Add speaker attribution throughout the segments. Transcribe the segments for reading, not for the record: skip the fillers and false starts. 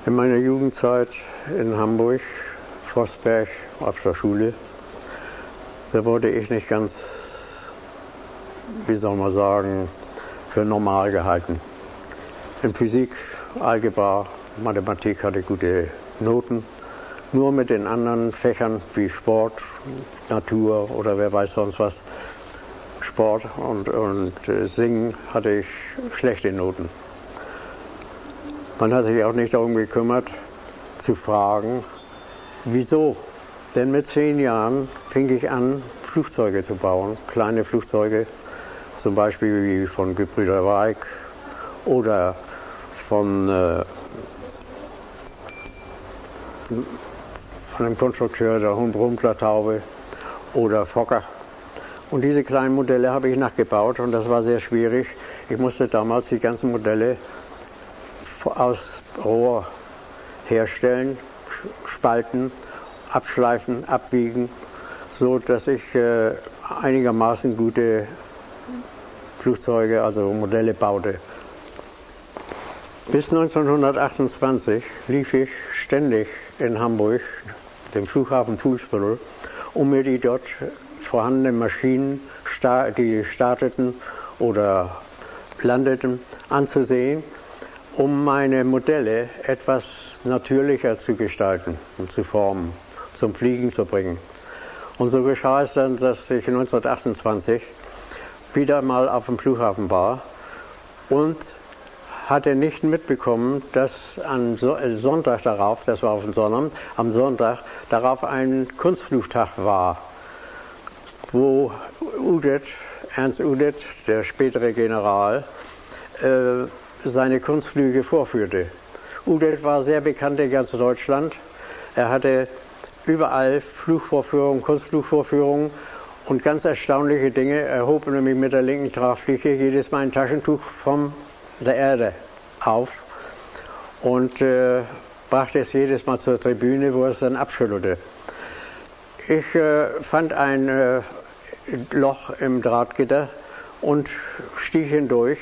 Speaker 1: In meiner Jugendzeit in Hamburg, Vossberg, auf der Schule, da wurde ich nicht ganz, wie soll man sagen, für normal gehalten. In Physik, Algebra, Mathematik hatte ich gute Noten. Nur mit den anderen Fächern wie Sport, Natur oder wer weiß sonst was, Sport und Singen hatte ich schlechte Noten. Man hat sich auch nicht darum gekümmert, zu fragen, wieso? Denn mit 10 Jahren fing ich an, Flugzeuge zu bauen, kleine Flugzeuge, zum Beispiel wie von Gebrüder Weig oder von einem Konstrukteur der Humboldt-Taube oder Fokker. Und diese kleinen Modelle habe ich nachgebaut und das war sehr schwierig. Ich musste damals die ganzen Modelle aus Rohr herstellen, spalten, abschleifen, abwiegen, so dass ich einigermaßen gute Flugzeuge, also Modelle baute. Bis 1928 lief ich ständig in Hamburg, dem Flughafen Fuhlsbüttel, um mir die dort vorhandenen Maschinen, die starteten oder landeten, anzusehen, um meine Modelle etwas natürlicher zu gestalten und zu formen, zum Fliegen zu bringen. Und so geschah es dann, dass ich 1928 wieder mal auf dem Flughafen war und hatte nicht mitbekommen, dass am Sonntag darauf, das war auf dem Sonnabend, am Sonntag darauf ein Kunstflugtag war, wo Ernst Udet, der spätere General, seine Kunstflüge vorführte. Udet war sehr bekannt in ganz Deutschland. Er hatte überall Flugvorführungen, Kunstflugvorführungen und ganz erstaunliche Dinge. Er hob nämlich mit der linken Tragfläche jedes Mal ein Taschentuch von der Erde auf und brachte es jedes Mal zur Tribüne, wo er es dann abschüttelte. Ich fand ein Loch im Drahtgitter und stieg hindurch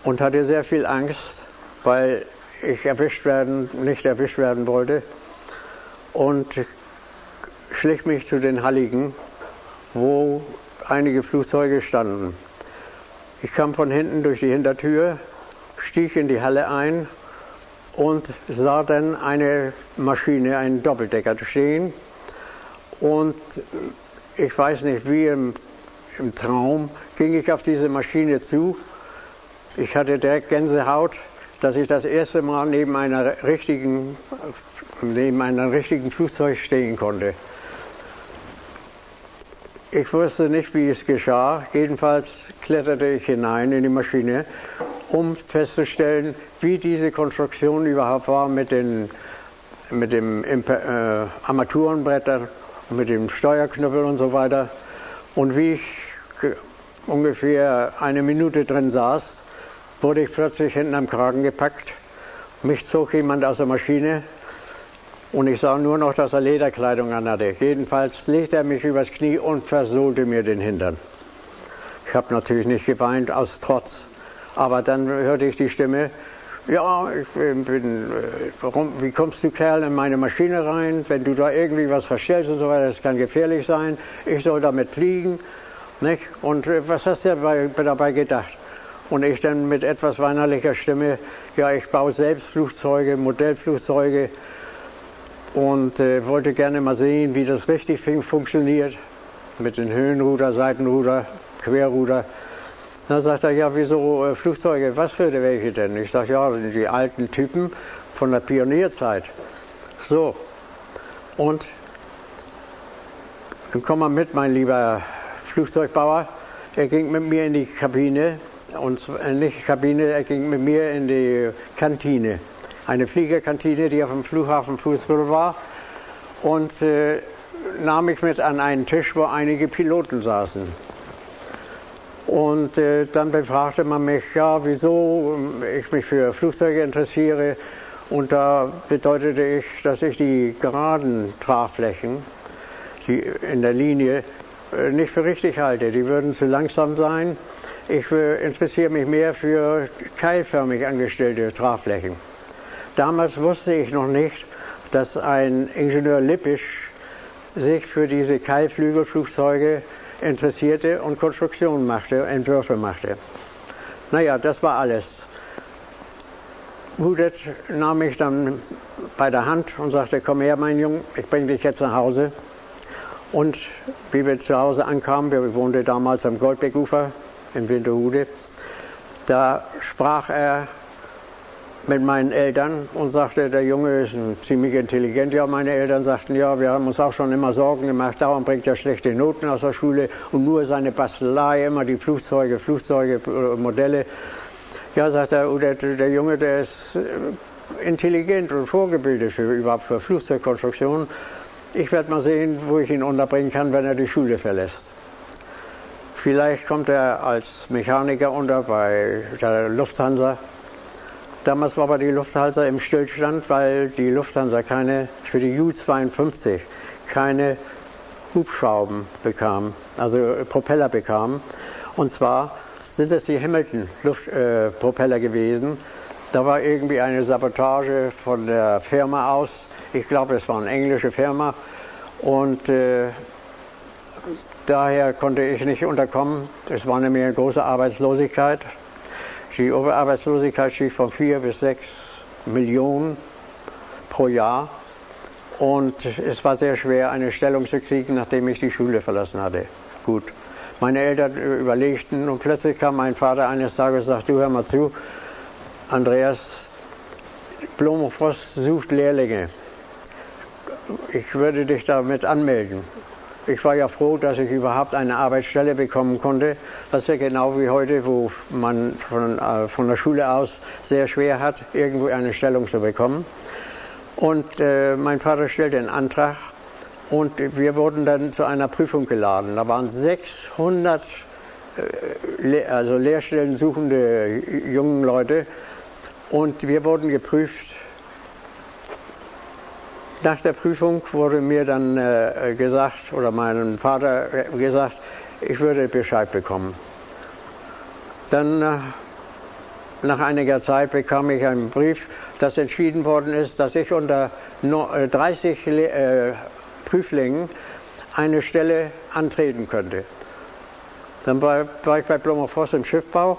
Speaker 1: und hatte sehr viel Angst, weil ich nicht erwischt werden wollte, und schlich mich zu den Halligen, wo einige Flugzeuge standen. Ich kam von hinten durch die Hintertür, stieg in die Halle ein und sah dann eine Maschine, einen Doppeldecker stehen, und ich weiß nicht, wie im Traum ging ich auf diese Maschine zu. Ich hatte direkt Gänsehaut, dass ich das erste Mal neben einem richtigen Flugzeug stehen konnte. Ich wusste nicht, wie es geschah. Jedenfalls kletterte ich hinein in die Maschine, um festzustellen, wie diese Konstruktion überhaupt war mit dem Armaturenbrettern, mit dem Steuerknüppel und so weiter. Und wie ich ungefähr eine Minute drin saß, wurde ich plötzlich hinten am Kragen gepackt. Mich zog jemand aus der Maschine und ich sah nur noch, dass er Lederkleidung anhatte. Jedenfalls legte er mich übers Knie und versohlte mir den Hintern. Ich habe natürlich nicht geweint aus Trotz, aber dann hörte ich die Stimme: Ja, wie kommst du, Kerl, in meine Maschine rein? Wenn du da irgendwie was verstellst und so weiter, das kann gefährlich sein. Ich soll damit fliegen, nicht? Und was hast du dabei gedacht? Und ich dann mit etwas weinerlicher Stimme: Ja, ich baue selbst Flugzeuge, Modellflugzeuge, und wollte gerne mal sehen, wie das richtig funktioniert mit den Höhenruder, Seitenruder, Querruder. Dann sagt er: Ja, wieso Flugzeuge, was für welche denn? Ich sage: Ja, die alten Typen von der Pionierzeit. So, und dann komm mal mit, mein lieber Flugzeugbauer. Er ging mit mir in die Kabine, und nicht Kabine, er ging mit mir in die Kantine. Eine Fliegerkantine, die auf dem Flughafen Fuhlsbüttel war, und nahm mich mit an einen Tisch, wo einige Piloten saßen. Und dann befragte man mich, ja, wieso ich mich für Flugzeuge interessiere. Und da bedeutete ich, dass ich die geraden Tragflächen, die in der Linie, nicht für richtig halte. Die würden zu langsam sein. Ich interessiere mich mehr für keilförmig angestellte Tragflächen. damals wusste ich noch nicht, dass ein Ingenieur Lippisch sich für diese Keilflügelflugzeuge interessierte und Konstruktionen machte, Entwürfe machte. Naja, das war alles. Hudet nahm mich dann bei der Hand und sagte, komm her, mein Junge, ich bringe dich jetzt nach Hause. Und wie wir zu Hause ankamen, wir wohnten damals am Goldbeckufer in Winterhude, da sprach er mit meinen Eltern und sagte, der Junge ist ziemlich intelligent. Ja, meine Eltern sagten, ja, wir haben uns auch schon immer Sorgen gemacht, dauernd bringt er schlechte Noten aus der Schule und nur seine Bastelei, immer die Flugzeuge, Modelle. Ja, sagt er, der Junge, der ist intelligent und vorgebildet überhaupt für Flugzeugkonstruktion. Ich werde mal sehen, wo ich ihn unterbringen kann, wenn er die Schule verlässt. Vielleicht kommt er als Mechaniker unter bei der Lufthansa. Damals war aber die Lufthansa im Stillstand, weil die Lufthansa für die Ju-52 keine Hubschrauben bekam, also Propeller bekam. Und zwar sind es die Hamilton-Propeller gewesen. Da war irgendwie eine Sabotage von der Firma aus. Ich glaube, es war eine englische Firma. Und daher konnte ich nicht unterkommen. Es war nämlich eine große Arbeitslosigkeit. Die Arbeitslosigkeit stieg von 4 bis 6 Millionen pro Jahr. Und es war sehr schwer, eine Stellung zu kriegen, nachdem ich die Schule verlassen hatte. Gut. Meine Eltern überlegten und plötzlich kam mein Vater eines Tages und sagte, du hör mal zu, Andreas, Blom-Voss sucht Lehrlinge. Ich würde dich damit anmelden. Ich war ja froh, dass ich überhaupt eine Arbeitsstelle bekommen konnte. Das ist ja genau wie heute, wo man von der Schule aus sehr schwer hat, irgendwo eine Stellung zu bekommen. Und mein Vater stellte einen Antrag und wir wurden dann zu einer Prüfung geladen. Da waren 600 Lehrstellen suchende junge Leute und wir wurden geprüft. Nach der Prüfung wurde mir dann gesagt, oder meinem Vater gesagt, ich würde Bescheid bekommen. Dann nach einiger Zeit bekam ich einen Brief, dass entschieden worden ist, dass ich unter 30 Prüflingen eine Stelle antreten könnte. Dann war ich bei Blom-Voss im Schiffbau.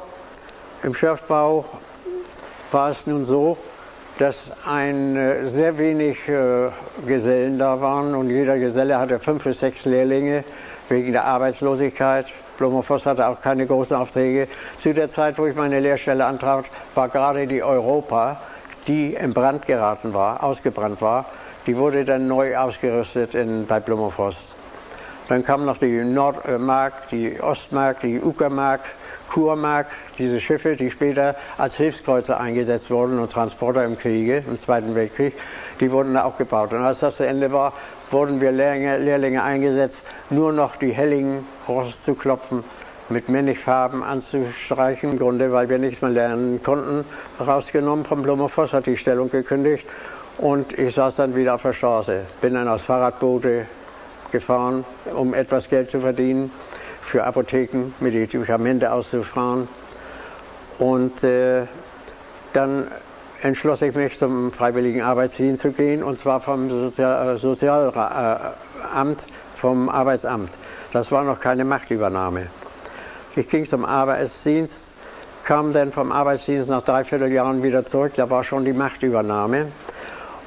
Speaker 1: Im Schiffbau war es nun so, dass sehr wenig Gesellen da waren und jeder Geselle hatte 5 bis 6 Lehrlinge wegen der Arbeitslosigkeit. Blom-Voss hatte auch keine großen Aufträge. Zu der Zeit, wo ich meine Lehrstelle antrat, war gerade die Europa, die in Brand geraten war, ausgebrannt war. Die wurde dann neu ausgerüstet bei Blom-Voss. Dann kam noch die Nordmark, die Ostmark, die Uckermark, Kurmark, diese Schiffe, die später als Hilfskreuzer eingesetzt wurden und Transporter im Kriege, im Zweiten Weltkrieg, die wurden da auch gebaut. Und als das zu Ende war, wurden wir Lehrlinge eingesetzt, nur noch die Hellingen rauszuklopfen, mit Mannigfarben anzustreichen, im Grunde, weil wir nichts mehr lernen konnten. Rausgenommen von Blom-Voss, hat die Stellung gekündigt und ich saß dann wieder auf der Straße. Bin dann aus Fahrradboote gefahren, um etwas Geld zu verdienen, für Apotheken, Medikamente auszufahren. Und dann entschloss ich mich, zum freiwilligen Arbeitsdienst zu gehen, und zwar vom Sozialamt, vom Arbeitsamt. Das war noch keine Machtübernahme. Ich ging zum Arbeitsdienst, kam dann vom Arbeitsdienst nach 3/4 Jahren wieder zurück, da war schon die Machtübernahme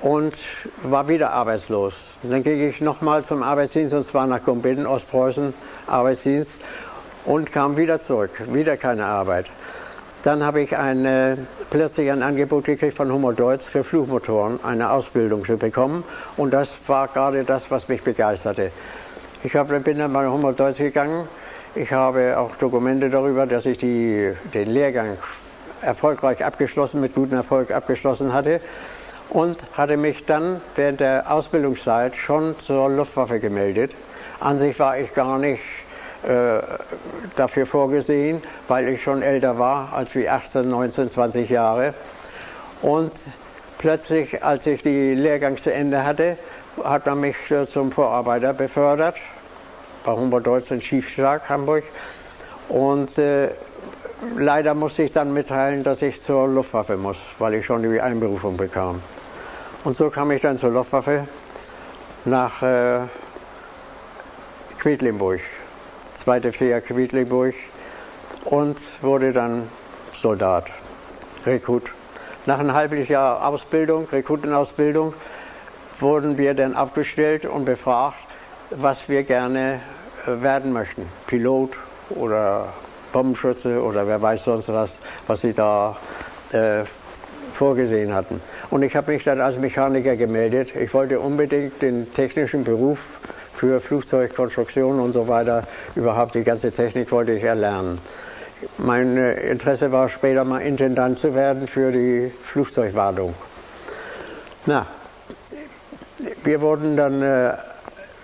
Speaker 1: und war wieder arbeitslos. Dann ging ich nochmal zum Arbeitsdienst, und zwar nach Gumbitten, Ostpreußen, Arbeitsdienst, und kam wieder zurück, wieder keine Arbeit. Dann habe ich plötzlich ein Angebot gekriegt von Humboldt-Deutz für Flugmotoren, eine Ausbildung zu bekommen, und das war gerade das, was mich begeisterte. Ich bin dann bei Humboldt-Deutz gegangen. Ich habe auch Dokumente darüber, dass ich den Lehrgang erfolgreich mit gutem Erfolg abgeschlossen hatte, und hatte mich dann während der Ausbildungszeit schon zur Luftwaffe gemeldet. An sich war ich gar nicht dafür vorgesehen, weil ich schon älter war, als wie 18, 19, 20 Jahre. Und plötzlich, als ich die Lehrgang zu Ende hatte, hat man mich zum Vorarbeiter befördert, bei Humboldt-Deutz in Schiefschlag, Hamburg. Und leider musste ich dann mitteilen, dass ich zur Luftwaffe muss, weil ich schon die Einberufung bekam. Und so kam ich dann zur Luftwaffe nach Quedlinburg, 2. Flieger Quedlinburg, und wurde dann Soldat, Rekrut. Nach einem halben Jahr Ausbildung, Rekrutenausbildung, wurden wir dann aufgestellt und befragt, was wir gerne werden möchten. Pilot oder Bombenschütze oder wer weiß sonst was sie da vorgesehen hatten. Und ich habe mich dann als Mechaniker gemeldet. Ich wollte unbedingt den technischen Beruf für Flugzeugkonstruktion und so weiter, überhaupt die ganze Technik wollte ich erlernen. Mein Interesse war später mal Intendant zu werden für die Flugzeugwartung. Na, wir wurden dann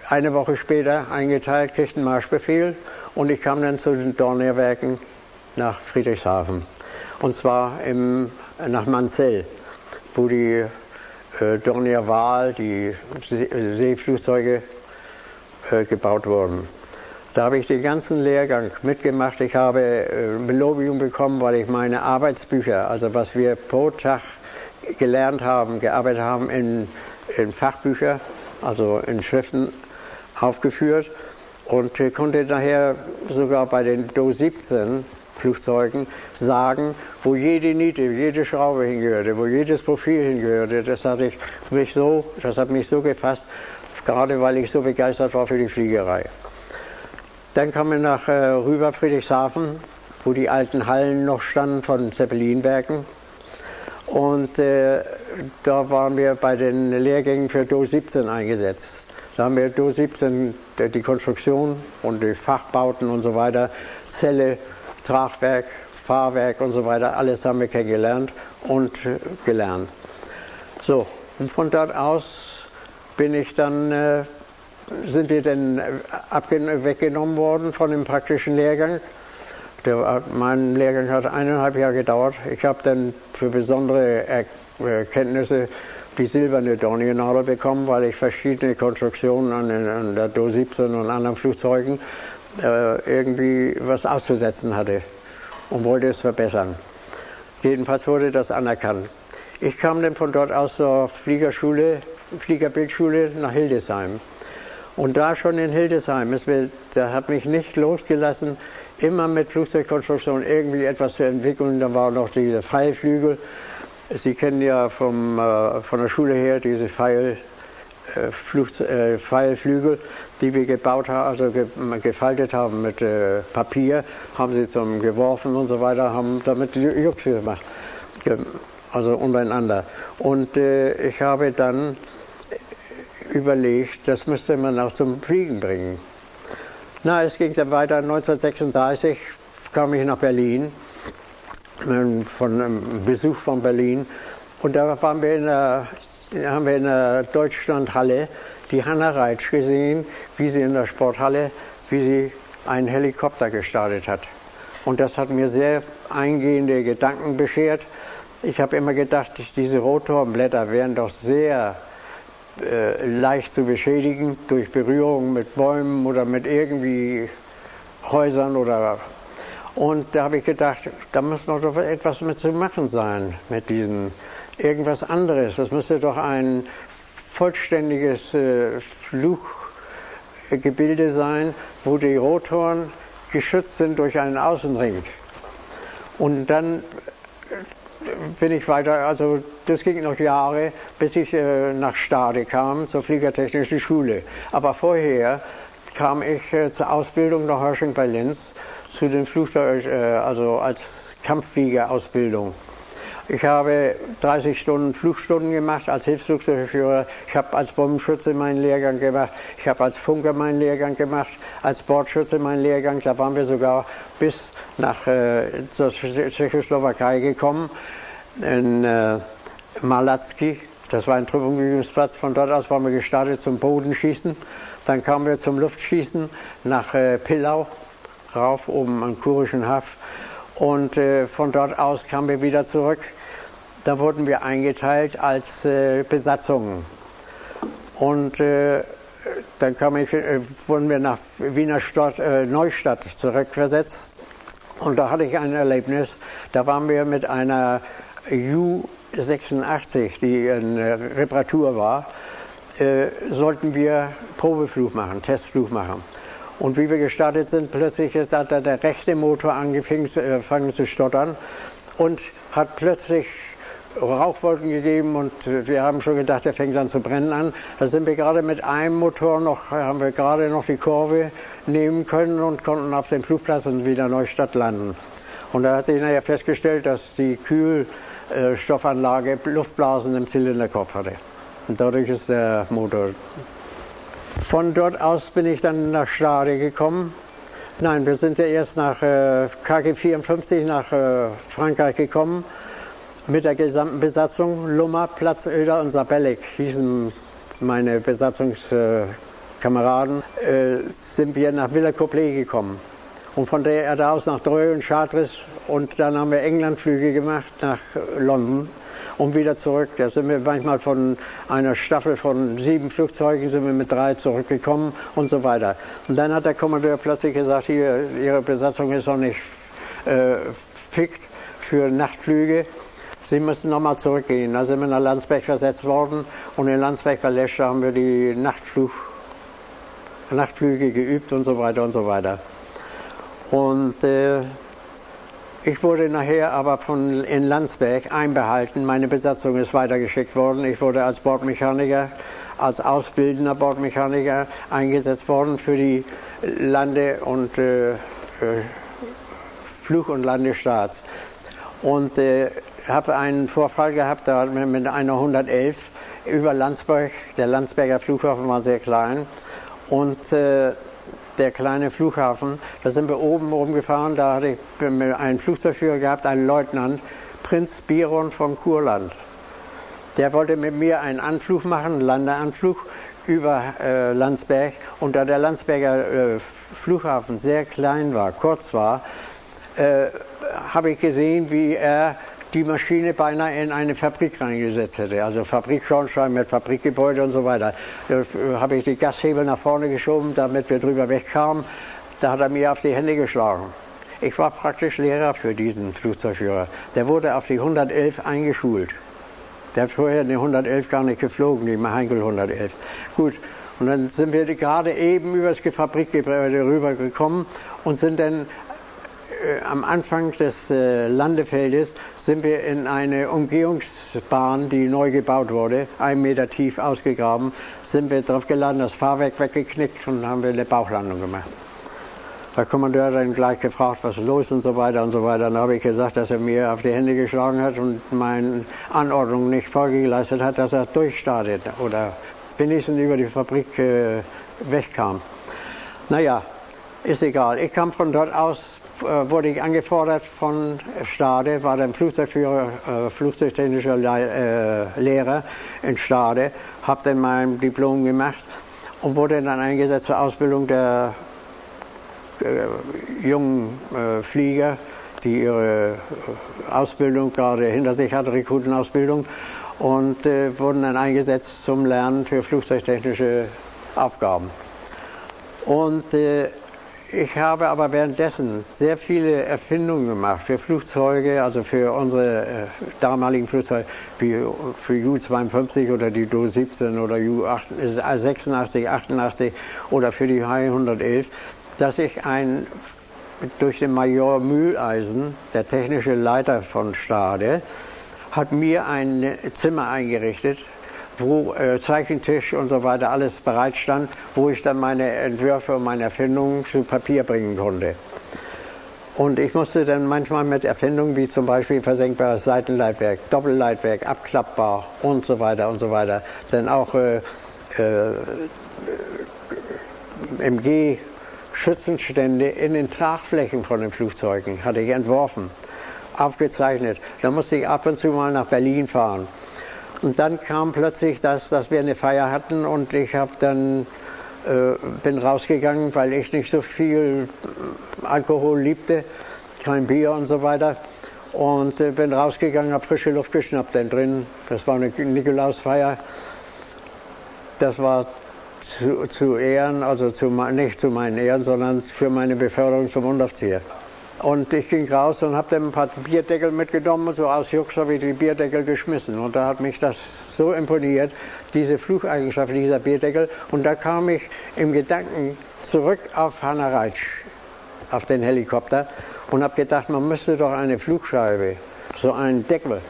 Speaker 1: eine Woche später eingeteilt, kriegten Marschbefehl und ich kam dann zu den Dornierwerken nach Friedrichshafen. Und zwar nach Manzell, wo die Dornier Waal, die Seeflugzeuge gebaut wurden. Da habe ich den ganzen Lehrgang mitgemacht. Ich habe Belobigung bekommen, weil ich meine Arbeitsbücher, also was wir pro Tag gelernt haben, gearbeitet haben, in Fachbücher, also in Schriften aufgeführt und konnte daher sogar bei den Do-17 Flugzeugen sagen, wo jede Niete, jede Schraube hingehörte, wo jedes Profil hingehörte. Das hat mich so gefasst, gerade weil ich so begeistert war für die Fliegerei. Dann kamen wir rüber Friedrichshafen, wo die alten Hallen noch standen von Zeppelinwerken. Und da waren wir bei den Lehrgängen für Do-17 eingesetzt. Da haben wir Do-17, die Konstruktion und die Fachbauten und so weiter, Zelle, Tragwerk, Fahrwerk und so weiter, alles haben wir kennengelernt und gelernt. So, und von dort aus sind wir dann weggenommen worden von dem praktischen Lehrgang. Mein Lehrgang hat 1,5 Jahre gedauert. Ich habe dann für besondere Kenntnisse die silberne Dorniernadel bekommen, weil ich verschiedene Konstruktionen an der Do-17 und anderen Flugzeugen irgendwie was auszusetzen hatte und wollte es verbessern. Jedenfalls wurde das anerkannt. Ich kam dann von dort aus zur Fliegerbildschule nach Hildesheim. Und da schon in Hildesheim, da hat mich nicht losgelassen, immer mit Flugzeugkonstruktion irgendwie etwas zu entwickeln. Da war noch diese Pfeilflügel. Sie kennen ja von der Schule her diese Pfeilflügel, die wir gebaut haben, also gefaltet haben mit Papier, haben sie zum geworfen und so weiter, haben damit Jux gemacht, also untereinander. Und ich habe dann überlegt, das müsste man auch zum Fliegen bringen. Na, es ging dann weiter. 1936 kam ich nach Berlin, von einem Besuch von Berlin. Und da haben wir in der Deutschlandhalle die Hanna Reitsch gesehen, wie sie in der Sporthalle, wie sie einen Helikopter gestartet hat. Und das hat mir sehr eingehende Gedanken beschert. Ich habe immer gedacht, diese Rotorblätter wären doch sehr leicht zu beschädigen durch Berührung mit Bäumen oder mit irgendwie Häusern und da habe ich gedacht, da muss noch doch etwas mit zu machen sein, mit diesen, irgendwas anderes. Das müsste doch ein vollständiges Fluggebilde sein, wo die Rotoren geschützt sind durch einen Außenring. Und dann bin ich weiter, also das ging noch Jahre, bis ich nach Stade kam, zur Fliegertechnischen Schule. Aber vorher kam ich zur Ausbildung nach Hörsching bei Linz, zu den also als Kampffliegerausbildung. Ich habe 30 Stunden Flugstunden gemacht als Hilfsflugzeugführer. Ich habe als Bombenschütze meinen Lehrgang gemacht. Ich habe als Funker meinen Lehrgang gemacht, als Bordschütze meinen Lehrgang. Da waren wir sogar bis zur Tschechoslowakei gekommen, in Malacki. Das war ein Truppenübungsplatz. Von dort aus waren wir gestartet zum Bodenschießen. Dann kamen wir zum Luftschießen nach Pillau, rauf oben am Kurischen Haff. Und von dort aus kamen wir wieder zurück. Da wurden wir eingeteilt als Besatzungen. Und dann wurden wir nach Wiener Neustadt zurückversetzt. Und da hatte ich ein Erlebnis, da waren wir mit einer Ju-86, die eine Reparatur war, sollten wir Probeflug machen, Testflug machen. Und wie wir gestartet sind, plötzlich ist da der rechte Motor angefangen zu stottern und hat plötzlich Rauchwolken gegeben und wir haben schon gedacht, der fängt an zu brennen an. Da sind wir gerade mit einem Motor haben wir gerade noch die Kurve nehmen können und konnten auf dem Flugplatz in Wiener Neustadt landen. Und da hat sich nachher festgestellt, dass die Kühlstoffanlage Luftblasen im Zylinderkopf hatte. Und dadurch ist der Motor. Von dort aus bin ich dann nach Stade gekommen. Nein, wir sind ja erst nach KG 54 nach Frankreich gekommen. Mit der gesamten Besatzung, Lummer, Platzöder und Sabellik hießen meine Besatzungskameraden, sind wir nach Villers-Coplet gekommen. Und von der aus nach Dreux und Chartres und dann haben wir Englandflüge gemacht nach London und wieder zurück. Da sind wir manchmal von einer Staffel von 7 Flugzeugen sind wir mit 3 zurückgekommen und so weiter. Und dann hat der Kommandeur plötzlich gesagt, hier, Ihre Besatzung ist noch nicht fix für Nachtflüge. Sie müssen nochmal zurückgehen. Da sind wir nach Landsberg versetzt worden und in Landsberg bei Lesch haben wir die Nachtflüge geübt und so weiter und so weiter. Und ich wurde nachher aber in Landsberg einbehalten. Meine Besatzung ist weitergeschickt worden. Ich wurde als Bordmechaniker, als ausbildender Bordmechaniker eingesetzt worden für die Lande- und Flug- und Landestarts. Und habe einen Vorfall gehabt, da mit einer 111 über Landsberg. Der Landsberger Flughafen war sehr klein und der kleine Flughafen, da sind wir oben rumgefahren, da hatte ich einen Flugzeugführer gehabt, einen Leutnant, Prinz Biron von Kurland. Der wollte mit mir einen Anflug machen, einen Landeanflug über Landsberg. Und da der Landsberger Flughafen sehr klein war, kurz war, habe ich gesehen, wie er die Maschine beinahe in eine Fabrik reingesetzt hätte. Also Fabrikschornstein mit Fabrikgebäude und so weiter. Da habe ich die Gashebel nach vorne geschoben, damit wir drüber wegkamen. Da hat er mir auf die Hände geschlagen. Ich war praktisch Lehrer für diesen Flugzeugführer. Der wurde auf die 111 eingeschult. Der hat vorher die 111 gar nicht geflogen, die Heinkel 111. Gut, und dann sind wir gerade eben über das Fabrikgebäude rübergekommen und sind dann am Anfang des Landefeldes sind wir in eine Umgehungsbahn, die neu gebaut wurde, 1 Meter tief ausgegraben, sind wir drauf gelandet, das Fahrwerk weggeknickt und haben wir eine Bauchlandung gemacht. Der Kommandeur hat dann gleich gefragt, was ist los und so weiter und so weiter. Dann habe ich gesagt, dass er mir auf die Hände geschlagen hat und meine Anordnung nicht Folge geleistet hat, dass er durchstartet oder wenigstens über die Fabrik wegkam. Naja, ist egal. Ich kam von dort aus, wurde ich angefordert von Stade, war dann Flugzeugführer, flugzeugtechnischer Lehrer in Stade, habe dann mein Diplom gemacht und wurde dann eingesetzt zur Ausbildung der jungen Flieger, die ihre Ausbildung gerade hinter sich hatten, Rekrutenausbildung, und wurden dann eingesetzt zum Lernen für flugzeugtechnische Aufgaben. Und ich habe aber währenddessen sehr viele Erfindungen gemacht für Flugzeuge, also für unsere damaligen Flugzeuge, wie für Ju-52 oder die Do-17 oder Ju-86, 88 oder für die Hi-111, dass ich durch den Major Mühleisen, der technische Leiter von Stade, hat mir ein Zimmer eingerichtet, wo Zeichentisch und so weiter alles bereit stand, wo ich dann meine Entwürfe und meine Erfindungen zu Papier bringen konnte. Und ich musste dann manchmal mit Erfindungen wie zum Beispiel versenkbares Seitenleitwerk, Doppelleitwerk, abklappbar und so weiter, dann auch MG-Schützenstände in den Tragflächen von den Flugzeugen hatte ich entworfen, aufgezeichnet. Da musste ich ab und zu mal nach Berlin fahren. Und dann kam plötzlich, dass wir eine Feier hatten und ich bin rausgegangen, weil ich nicht so viel Alkohol liebte, kein Bier und so weiter. Und bin rausgegangen, habe frische Luft geschnappt denn drin. Das war eine Nikolausfeier. Das war zu Ehren, also nicht zu meinen Ehren, sondern für meine Beförderung zum Unteroffizier. Und ich ging raus und habe dann ein paar Bierdeckel mitgenommen. So aus Jux habe ich die Bierdeckel geschmissen. Und da hat mich das so imponiert, diese Flugeigenschaft dieser Bierdeckel. Und da kam ich im Gedanken zurück auf Hannah Reitsch, auf den Helikopter. Und habe gedacht, man müsste doch eine Flugscheibe, so einen Deckel,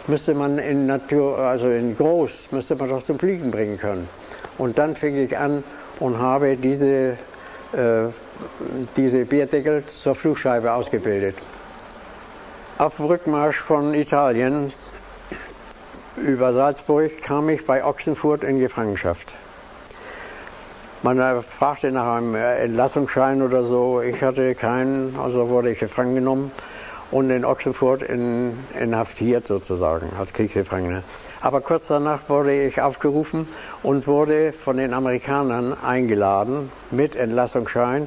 Speaker 1: müsste man in Natur, also in groß, müsste man doch zum Fliegen bringen können. Und dann fing ich an und habe diese Bierdeckel zur Flugscheibe ausgebildet. Auf dem Rückmarsch von Italien über Salzburg kam ich bei Ochsenfurt in Gefangenschaft. Man fragte nach einem Entlassungsschein oder so, ich hatte keinen, also wurde ich gefangen genommen und in Ochsenfurt inhaftiert sozusagen, als Kriegsgefangener. Aber kurz danach wurde ich aufgerufen und wurde von den Amerikanern eingeladen, mit Entlassungsschein,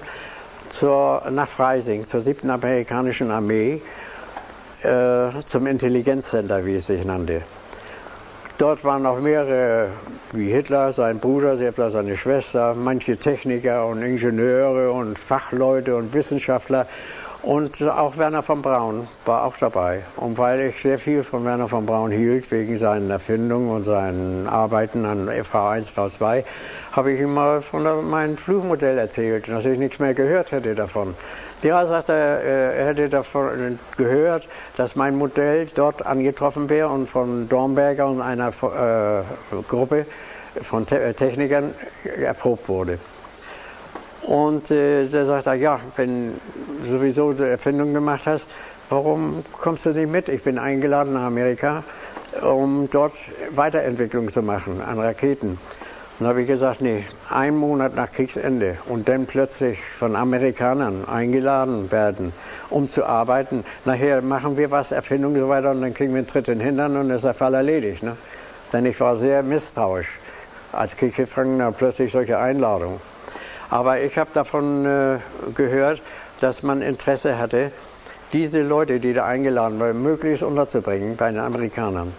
Speaker 1: nach Freising, zur 7. Amerikanischen Armee, zum Intelligenzcenter, wie es sich nannte. Dort waren noch mehrere, wie Hitler, sein Bruder, seine Schwester, manche Techniker und Ingenieure und Fachleute und Wissenschaftler. Und auch Wernher von Braun war auch dabei. Und weil ich sehr viel von Wernher von Braun hielt, wegen seinen Erfindungen und seinen Arbeiten an V1, V2, habe ich ihm mal von meinem Flugmodell erzählt, dass ich nichts mehr gehört hätte davon. Ja, sagt er hätte davon gehört, dass mein Modell dort angetroffen wäre und von Dornberger und einer Gruppe von Technikern erprobt wurde. Und da sagt er, ja, wenn du sowieso die Erfindung gemacht hast, warum kommst du nicht mit? Ich bin eingeladen nach Amerika, um dort Weiterentwicklung zu machen an Raketen. Und da habe ich gesagt, nee, 1 Monat nach Kriegsende und dann plötzlich von Amerikanern eingeladen werden, um zu arbeiten. Nachher machen wir was, Erfindung und so weiter, und dann kriegen wir einen Tritt in den Hintern und ist der Fall erledigt. Ne? Denn ich war sehr misstrauisch als Kriegsgefangener, plötzlich solche Einladungen. Aber ich habe davon gehört, dass man Interesse hatte, diese Leute, die da eingeladen waren, möglichst unterzubringen bei den Amerikanern.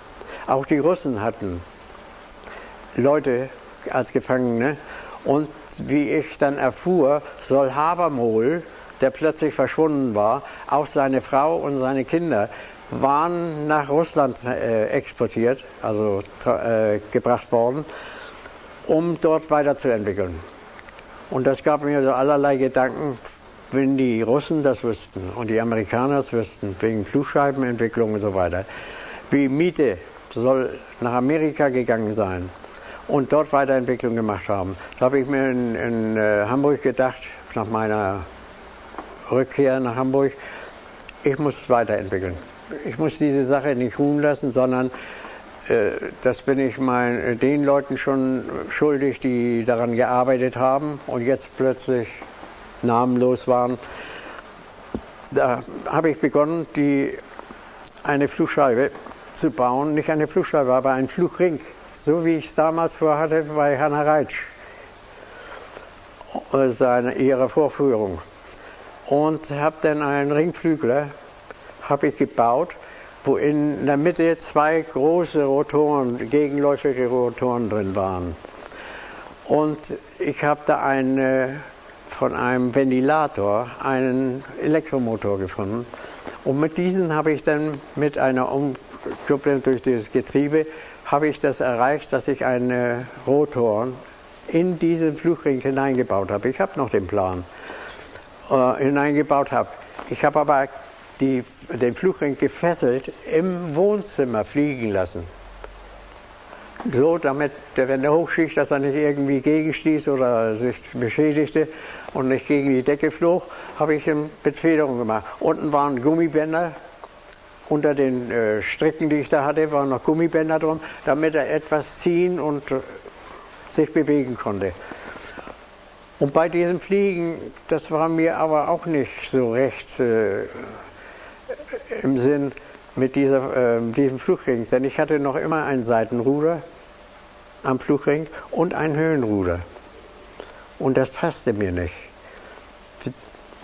Speaker 1: Auch die Russen hatten Leute als Gefangene. Und wie ich dann erfuhr, soll Habermohl, der plötzlich verschwunden war, auch seine Frau und seine Kinder waren nach Russland exportiert, also gebracht worden, um dort weiterzuentwickeln. Und das gab mir so allerlei Gedanken, wenn die Russen das wüssten und die Amerikaner das wüssten, wegen Flugscheibenentwicklung und so weiter. Wie Miete soll nach Amerika gegangen sein und dort Weiterentwicklung gemacht haben. Da habe ich mir in Hamburg gedacht, nach meiner Rückkehr nach Hamburg, ich muss weiterentwickeln. Ich muss diese Sache nicht ruhen lassen, sondern das bin ich den Leuten schon schuldig, die daran gearbeitet haben und jetzt plötzlich namenlos waren. Da habe ich begonnen, eine Flugscheibe zu bauen, nicht eine Flugscheibe, aber einen Flugring, so wie ich es damals vorhatte bei Hannah Reitsch, ihrer Vorführung. Und habe dann einen Ringflügler gebaut, wo in der Mitte 2 große Rotoren, gegenläufige Rotoren drin waren. Und ich habe da von einem Ventilator einen Elektromotor gefunden. Und mit diesen habe ich dann mit einer Umkupplung durch das Getriebe, habe ich das erreicht, dass ich einen Rotor in diesen Flugring hineingebaut habe. Ich habe noch den Plan, hineingebaut habe. Ich habe aber den Flugring gefesselt im Wohnzimmer fliegen lassen. So, damit, wenn der hochstieg, dass er nicht irgendwie gegenstieß oder sich beschädigte und nicht gegen die Decke flog, habe ich ihn mit Federung gemacht. Unten waren Gummibänder, unter den Stricken, die ich da hatte, waren noch Gummibänder drum, damit er etwas ziehen und sich bewegen konnte. Und bei diesem Fliegen, das war mir aber auch nicht so recht im Sinn mit diesem Flugring, denn ich hatte noch immer ein Seitenruder am Flugring und ein Höhenruder. Und das passte mir nicht.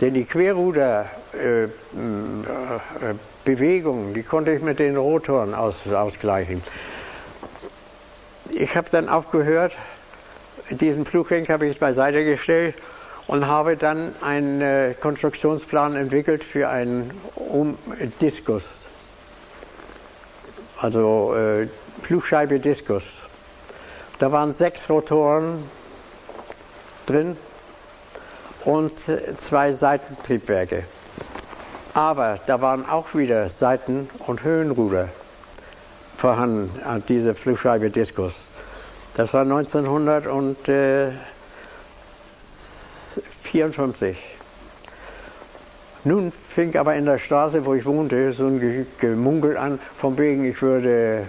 Speaker 1: Denn die Querruderbewegungen, die konnte ich mit den Rotoren ausgleichen. Ich habe dann aufgehört, diesen Flugring habe ich beiseite gestellt und habe dann einen Konstruktionsplan entwickelt für einen Diskus, also Flugscheibe Diskus. Da waren 6 Rotoren drin und 2 Seitentriebwerke. Aber da waren auch wieder Seiten- und Höhenruder vorhanden an dieser Flugscheibe Diskus. Das war 1954. Nun fing aber in der Straße, wo ich wohnte, so ein Gemunkel an, von wegen, ich würde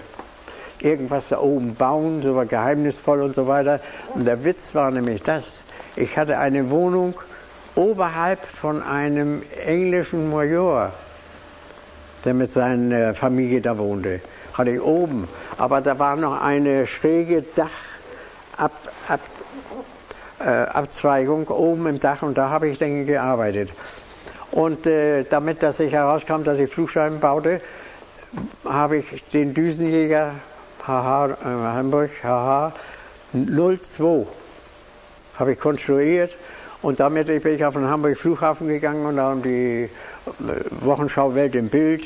Speaker 1: irgendwas da oben bauen, so war geheimnisvoll und so weiter. Und der Witz war nämlich das, ich hatte eine Wohnung oberhalb von einem englischen Major, der mit seiner Familie da wohnte. Hatte ich oben, aber da war noch eine schräge Abzweigung oben im Dach und da habe ich dann gearbeitet. Und damit, dass ich herauskam, dass ich Flugscheiben baute, habe ich den Düsenjäger Hamburg 02 habe ich konstruiert und damit bin ich auf den Hamburg Flughafen gegangen und da haben die Wochenschau Welt im Bild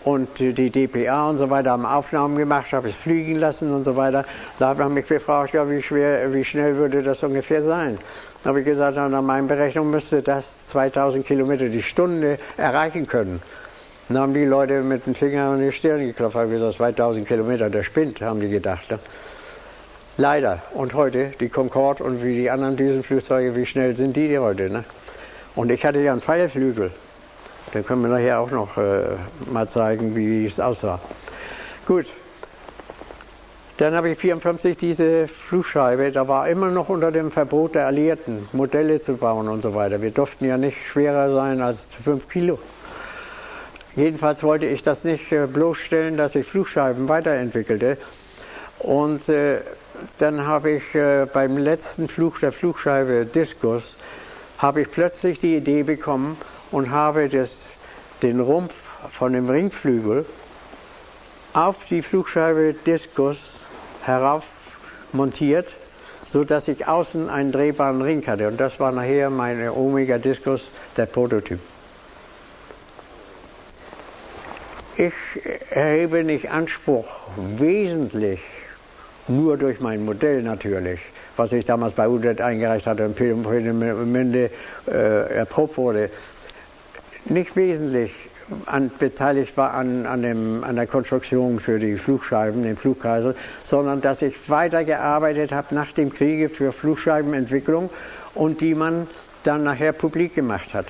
Speaker 1: und die DPA und so weiter haben Aufnahmen gemacht, habe es fliegen lassen und so weiter. Da hat man mich gefragt, ja, wie schnell würde das ungefähr sein? Da habe ich gesagt, nach meinen Berechnungen müsste das 2000 Kilometer die Stunde erreichen können. Dann haben die Leute mit dem Finger an die Stirn geklopft, haben gesagt, 2000 Kilometer, der spinnt, haben die gedacht. Ne? Leider. Und heute, die Concorde und wie die anderen Düsenflugzeuge, wie schnell sind die heute? Ne? Und ich hatte ja einen Pfeilflügel. Den können wir nachher auch noch mal zeigen, wie es aussah. Gut. Dann habe ich 1954 diese Flugscheibe, da war immer noch unter dem Verbot der Alliierten, Modelle zu bauen und so weiter. Wir durften ja nicht schwerer sein als 5 Kilo. Jedenfalls wollte ich das nicht bloßstellen, dass ich Flugscheiben weiterentwickelte. Und dann habe ich beim letzten Flug der Flugscheibe Diskus, habe ich plötzlich die Idee bekommen und habe den Rumpf von dem Ringflügel auf die Flugscheibe Diskus herauf montiert, sodass ich außen einen drehbaren Ring hatte. Und das war nachher meine Omega Diskus, der Prototyp. Ich erhebe nicht Anspruch, wesentlich, nur durch mein Modell natürlich, was ich damals bei UDET eingereicht hatte und Peenemünde erprobt wurde, nicht wesentlich beteiligt war an der Konstruktion für die Flugscheiben, den Flugkreisel, sondern dass ich weitergearbeitet habe nach dem Kriege für Flugscheibenentwicklung und die man dann nachher publik gemacht hat.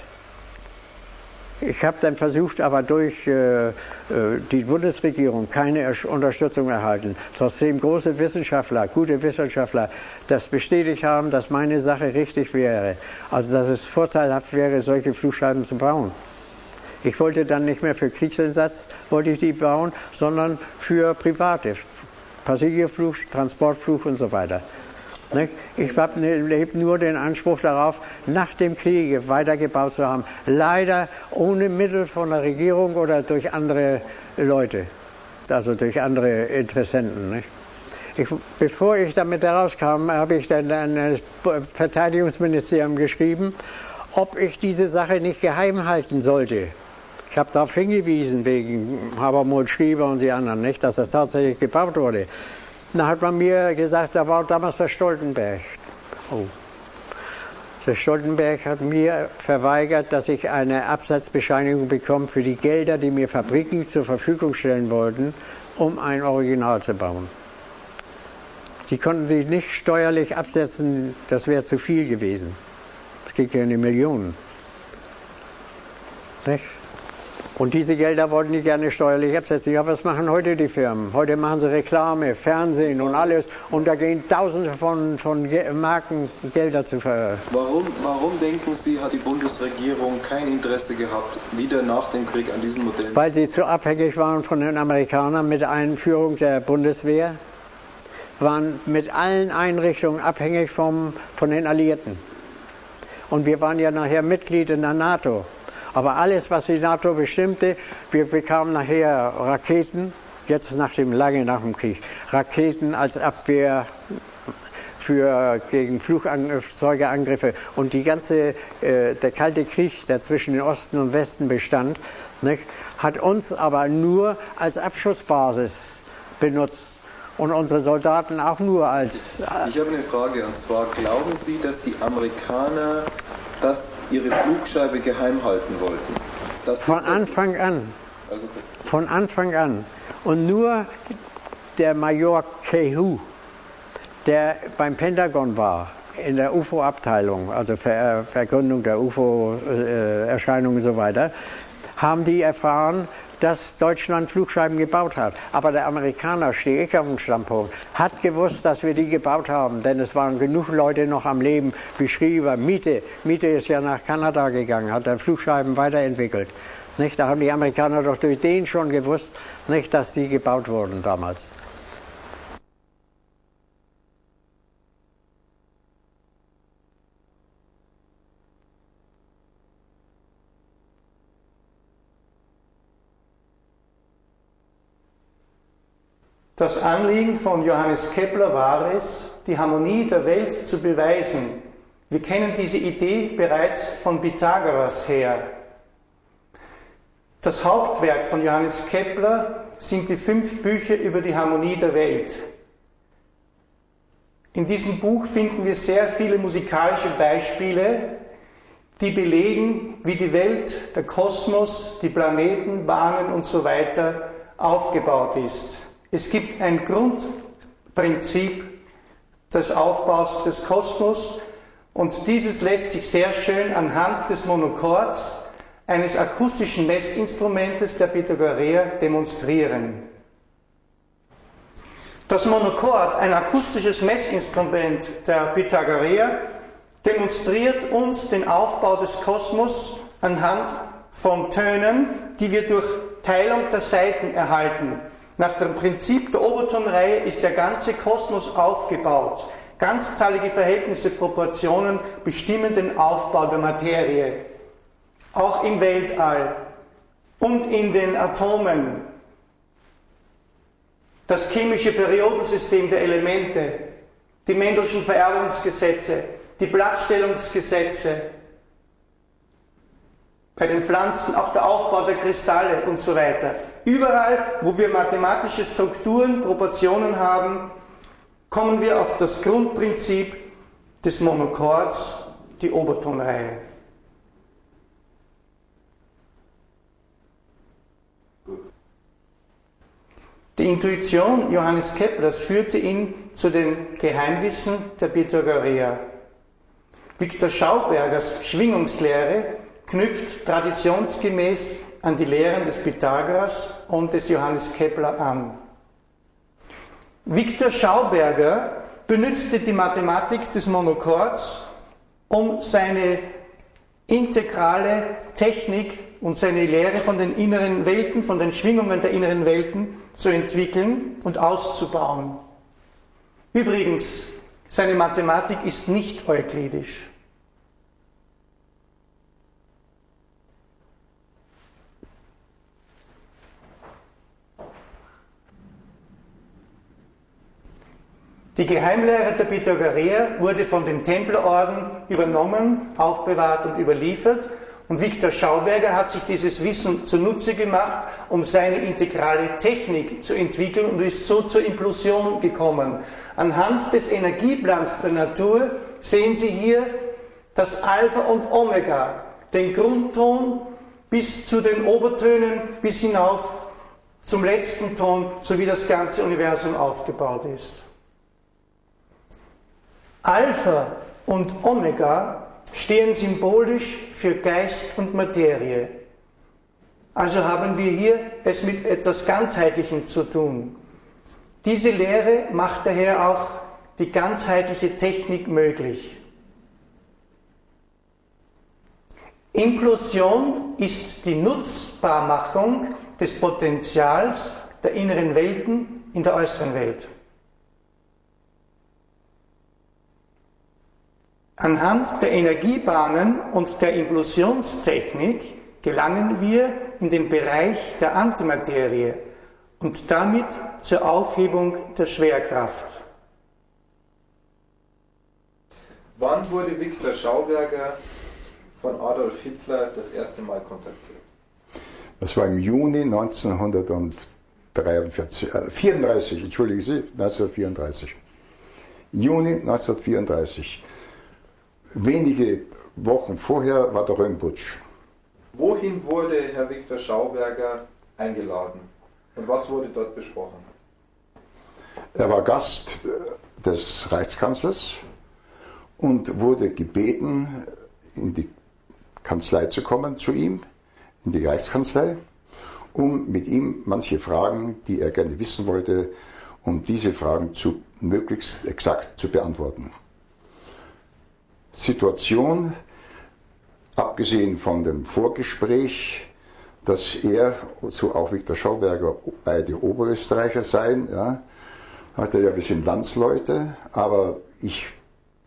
Speaker 1: Ich habe dann versucht, aber durch die Bundesregierung keine Unterstützung erhalten. Trotzdem große Wissenschaftler, gute Wissenschaftler, das bestätigt haben, dass meine Sache richtig wäre. Also dass es vorteilhaft wäre, solche Flugscheiben zu bauen. Ich wollte dann nicht mehr für Kriegseinsatz, wollte ich die bauen, sondern für private, Passagierflug, Transportflug und so weiter. Ich habe nur den Anspruch darauf, nach dem Kriege weitergebaut zu haben. Leider ohne Mittel von der Regierung oder durch andere Leute, also durch andere Interessenten. Bevor ich damit herauskam, habe ich dann an das Verteidigungsministerium geschrieben, ob ich diese Sache nicht geheim halten sollte. Ich habe darauf hingewiesen, wegen Habermus, Schrieber und die anderen, nicht, dass das tatsächlich gebaut wurde. Da hat man mir gesagt, da war damals der Stoltenberg. Oh. Der Stoltenberg hat mir verweigert, dass ich eine Absatzbescheinigung bekomme für die Gelder, die mir Fabriken zur Verfügung stellen wollten, um ein Original zu bauen. Die konnten sich nicht steuerlich absetzen, das wäre zu viel gewesen. Es geht ja in die Millionen. Nicht? Und diese Gelder wollten die gerne steuerlich absetzen. Ja, was machen heute die Firmen? Heute machen sie Reklame, Fernsehen und alles. Und da gehen Tausende von Marken Gelder zu ver...
Speaker 2: Warum denken Sie, hat die Bundesregierung kein Interesse gehabt, wieder nach dem Krieg an diesen Modellen?
Speaker 1: Weil sie zu abhängig waren von den Amerikanern mit der Einführung der Bundeswehr, waren mit allen Einrichtungen abhängig von den Alliierten. Und wir waren ja nachher Mitglied in der NATO. Aber alles, was die NATO bestimmte, wir bekamen nachher Raketen, jetzt lange nach dem Krieg, Raketen als Abwehr gegen Flugzeugeangriffe und der Kalte Krieg, der zwischen den Osten und Westen bestand, nicht, hat uns aber nur als Abschussbasis benutzt und unsere Soldaten auch nur als...
Speaker 2: Ich habe eine Frage, und zwar, glauben Sie, dass die Amerikaner ihre Flugscheibe geheim halten wollten?
Speaker 1: Von Anfang an.
Speaker 2: Also,
Speaker 1: Von Anfang an. Und nur der Major Kehoe, der beim Pentagon war, in der UFO-Abteilung, also Vergründung der UFO-Erscheinungen und so weiter, haben die erfahren, dass Deutschland Flugscheiben gebaut hat. Aber der Amerikaner, stehe ich auf dem Standpunkt, hat gewusst, dass wir die gebaut haben, denn es waren genug Leute noch am Leben, wie Schriever, Miete ist ja nach Kanada gegangen, hat dann Flugscheiben weiterentwickelt. Nicht? Da haben die Amerikaner doch durch den schon gewusst, nicht, dass die gebaut wurden damals.
Speaker 3: Das Anliegen von Johannes Kepler war es, die Harmonie der Welt zu beweisen. Wir kennen diese Idee bereits von Pythagoras her. Das Hauptwerk von Johannes Kepler sind die 5 Bücher über die Harmonie der Welt. In diesem Buch finden wir sehr viele musikalische Beispiele, die belegen, wie die Welt, der Kosmos, die Planeten, Bahnen und so weiter aufgebaut ist. Es gibt ein Grundprinzip des Aufbaus des Kosmos und dieses lässt sich sehr schön anhand des Monochords, eines akustischen Messinstrumentes der Pythagoreer, demonstrieren. Das Monochord, ein akustisches Messinstrument der Pythagoreer, demonstriert uns den Aufbau des Kosmos anhand von Tönen, die wir durch Teilung der Saiten erhalten. Nach dem Prinzip der Obertonreihe ist der ganze Kosmos aufgebaut. Ganzzahlige Verhältnisse, Proportionen bestimmen den Aufbau der Materie. Auch im Weltall und in den Atomen. Das chemische Periodensystem der Elemente, die Mendelschen Vererbungsgesetze, die Blattstellungsgesetze, bei den Pflanzen auch der Aufbau der Kristalle und so weiter. Überall, wo wir mathematische Strukturen, Proportionen haben, kommen wir auf das Grundprinzip des Monochords, die Obertonreihe. Die Intuition Johannes Keplers führte ihn zu den Geheimnissen der Pythagoreer. Viktor Schaubergers Schwingungslehre knüpft traditionsgemäß an die Lehren des Pythagoras und des Johannes Kepler an. Viktor Schauberger benützte die Mathematik des Monochords, um seine integrale Technik und seine Lehre von den inneren Welten, von den Schwingungen der inneren Welten zu entwickeln und auszubauen. Übrigens, seine Mathematik ist nicht euklidisch. Die Geheimlehre der Pythagoreer wurde von den Templerorden übernommen, aufbewahrt und überliefert. Und Viktor Schauberger hat sich dieses Wissen zunutze gemacht, um seine integrale Technik zu entwickeln und ist so zur Implosion gekommen. Anhand des Energieplans der Natur sehen Sie hier das Alpha und Omega, den Grundton bis zu den Obertönen, bis hinauf zum letzten Ton, so wie das ganze Universum aufgebaut ist. Alpha und Omega stehen symbolisch für Geist und Materie. Also haben wir hier es mit etwas Ganzheitlichem zu tun. Diese Lehre macht daher auch die ganzheitliche Technik möglich. Implosion ist die Nutzbarmachung des Potentials der inneren Welten in der äußeren Welt. Anhand der Energiebahnen und der Implosionstechnik gelangen wir in den Bereich der Antimaterie und damit zur Aufhebung der Schwerkraft.
Speaker 2: Wann wurde Viktor Schauberger von Adolf Hitler das erste Mal kontaktiert?
Speaker 4: Das war im Juni 1934, entschuldigen Sie, 1934. Juni 1934. Wenige Wochen vorher war der Röhmputsch.
Speaker 2: Wohin wurde Herr Viktor Schauberger eingeladen und was wurde dort besprochen?
Speaker 4: Er war Gast des Reichskanzlers und wurde gebeten, in die Kanzlei zu kommen, zu ihm, in die Reichskanzlei, um mit ihm manche Fragen, die er gerne wissen wollte, um diese Fragen möglichst exakt zu beantworten. Situation, abgesehen von dem Vorgespräch, dass er, so auch Viktor Schauberger, beide Oberösterreicher seien, ja, hat er ja, wir sind Landsleute, aber ich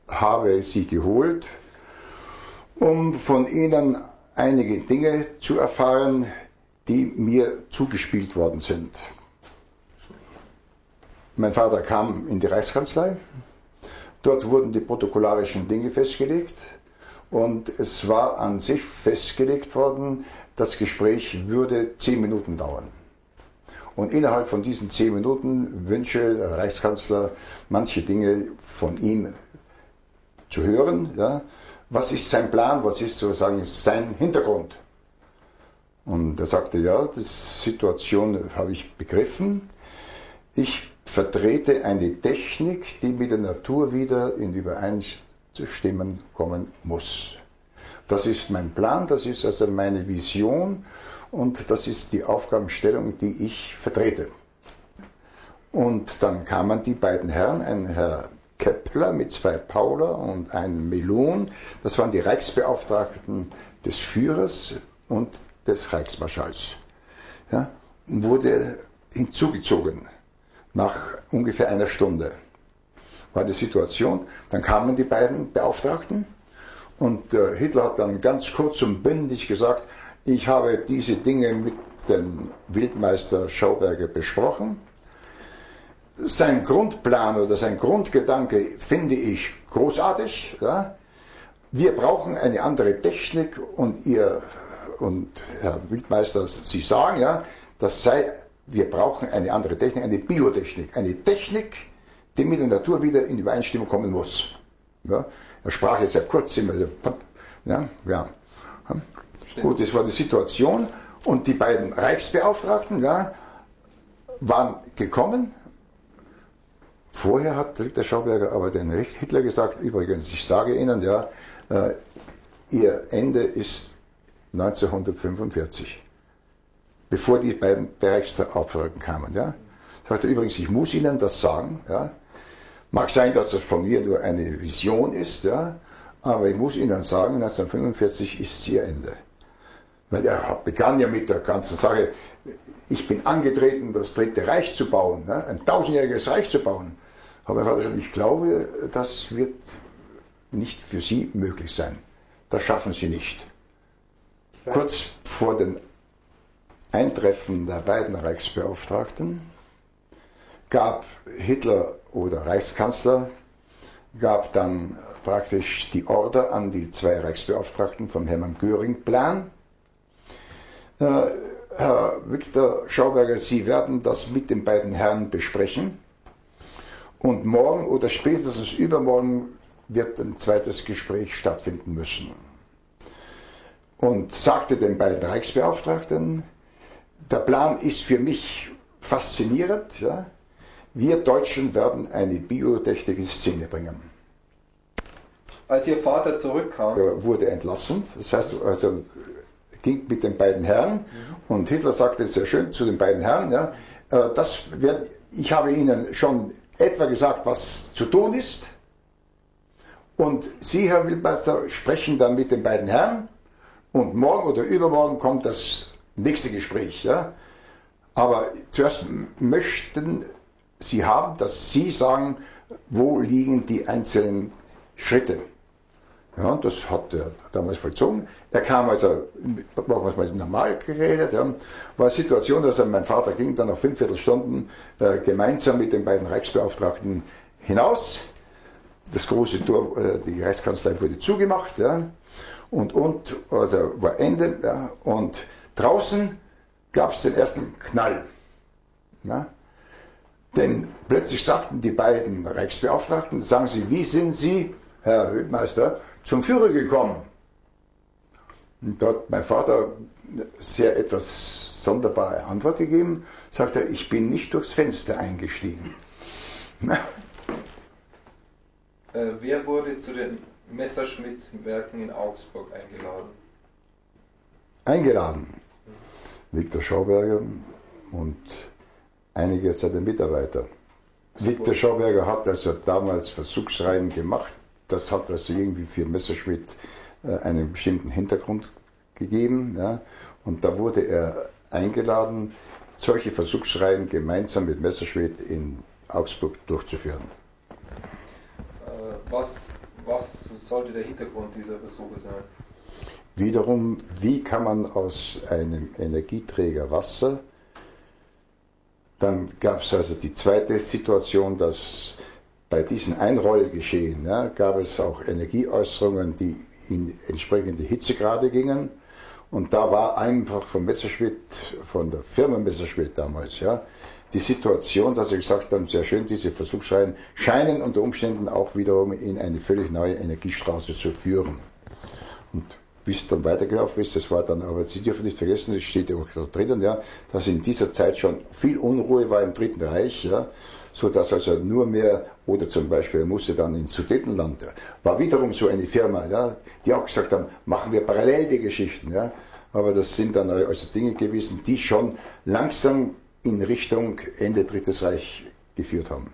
Speaker 4: habe sie geholt, um von ihnen einige Dinge zu erfahren, die mir zugespielt worden sind. Mein Vater kam in die Reichskanzlei, dort wurden die protokollarischen Dinge festgelegt und es war an sich festgelegt worden, das Gespräch würde 10 Minuten dauern. Und innerhalb von diesen 10 Minuten wünsche der Reichskanzler manche Dinge von ihm zu hören. Ja. Was ist sein Plan, was ist sozusagen sein Hintergrund? Und er sagte, ja, die Situation habe ich begriffen. Ich vertrete eine Technik, die mit der Natur wieder in Übereinstimmung kommen muss. Das ist mein Plan, das ist also meine Vision und das ist die Aufgabenstellung, die ich vertrete. Und dann kamen die beiden Herren, ein Herr Kepler mit 2 Pauler und ein Melon, das waren die Reichsbeauftragten des Führers und des Reichsmarschalls. Ja, wurde hinzugezogen. Nach ungefähr einer Stunde war die Situation, dann kamen die beiden Beauftragten und Hitler hat dann ganz kurz und bündig gesagt, ich habe diese Dinge mit dem Wildmeister Schauberger besprochen. Sein Grundplan oder sein Grundgedanke finde ich großartig. Ja? Wir brauchen eine andere Technik und Herr Wildmeister, Sie sagen ja, wir brauchen eine andere Technik, eine Biotechnik, eine Technik, die mit der Natur wieder in Übereinstimmung kommen muss. Ja? Er sprach jetzt ja kurz immer, ja. Gut, das war die Situation und die beiden Reichsbeauftragten waren gekommen. Vorher hat Viktor Schauberger aber den Hitler gesagt, übrigens, ich sage Ihnen, Ihr Ende ist 1945, bevor die beiden Reichsbeauftragten kamen. Ja. Er sagte übrigens, ich muss Ihnen das sagen, ja. Mag sein, dass das von mir nur eine Vision ist, ja, aber ich muss Ihnen sagen, 1945 ist Ihr Ende. Weil er begann ja mit der ganzen Sache, ich bin angetreten, das Dritte Reich zu bauen, ja, ein 1000-jähriges Reich zu bauen. Aber mein Vater gesagt, ich glaube, das wird nicht für Sie möglich sein. Das schaffen Sie nicht. Kurz vor dem Eintreffen der beiden Reichsbeauftragten gab Hitler oder Reichskanzler, gab dann praktisch die Order an die 2 Reichsbeauftragten vom Hermann Göring-Plan. Herr Viktor Schauberger, Sie werden das mit den beiden Herren besprechen und morgen oder spätestens übermorgen wird ein zweites Gespräch stattfinden müssen. Und sagte den beiden Reichsbeauftragten, der Plan ist für mich faszinierend, ja? Wir Deutschen werden eine Biotechnik in Szene bringen.
Speaker 2: Als Ihr Vater zurückkam,
Speaker 4: Er wurde entlassen, das heißt, also ging mit den beiden Herren und Hitler sagte sehr schön zu den beiden Herren, ja, ich habe Ihnen schon etwa gesagt, was zu tun ist und Sie, Herr Wildmeister, sprechen dann mit den beiden Herren und morgen oder übermorgen kommt das nächste Gespräch. Ja. Aber zuerst möchten Sie haben, dass Sie sagen, wo liegen die einzelnen Schritte. Ja, das hat er damals vollzogen. Er kam also, machen wir es mal normal geredet, ja, war eine Situation, dass mein Vater ging dann nach 45 Stunden gemeinsam mit den beiden Reichsbeauftragten hinaus das große Tor, die Reichskanzlei wurde zugemacht, ja, und also war Ende, ja, und draußen gab es den ersten Knall. Ja. Denn plötzlich sagten die beiden Reichsbeauftragten, sagen sie, wie sind Sie, Herr Weltmeister, zum Führer gekommen? Und da hat mein Vater sehr etwas sonderbare Antwort gegeben, sagt er, ich bin nicht durchs Fenster eingestiegen.
Speaker 2: Wer wurde zu den Messerschmitt-Werken in Augsburg eingeladen?
Speaker 4: Eingeladen? Viktor Schauberger und einige seiner Mitarbeiter. Viktor Schauberger hat also damals Versuchsreihen gemacht. Das hat also irgendwie für Messerschmitt einen bestimmten Hintergrund gegeben. Ja. Und da wurde er eingeladen, solche Versuchsreihen gemeinsam mit Messerschmitt in Augsburg durchzuführen.
Speaker 2: Was sollte der Hintergrund dieser Versuche sein?
Speaker 4: Wiederum, wie kann man aus einem Energieträger Wasser, dann gab es also die zweite Situation, dass bei diesen Einrollgeschehen gab es auch Energieäußerungen, die in entsprechende Hitzegrade gingen. Und da war einfach von Messerschmitt, von der Firma Messerschmitt damals, die Situation, dass sie gesagt haben, sehr schön, diese Versuchsreihen scheinen unter Umständen auch wiederum in eine völlig neue Energiestraße zu führen. Und wie es dann weitergelaufen ist, das war dann, aber Sie dürfen nicht vergessen, das steht ja auch da drinnen, dass in dieser Zeit schon viel Unruhe war im Dritten Reich, so dass also nur mehr, oder zum Beispiel musste dann ins Sudetenland, war wiederum so eine Firma, die auch gesagt haben, machen wir parallel die Geschichten, aber das sind dann also Dinge gewesen, die schon langsam in Richtung Ende Drittes Reich geführt haben.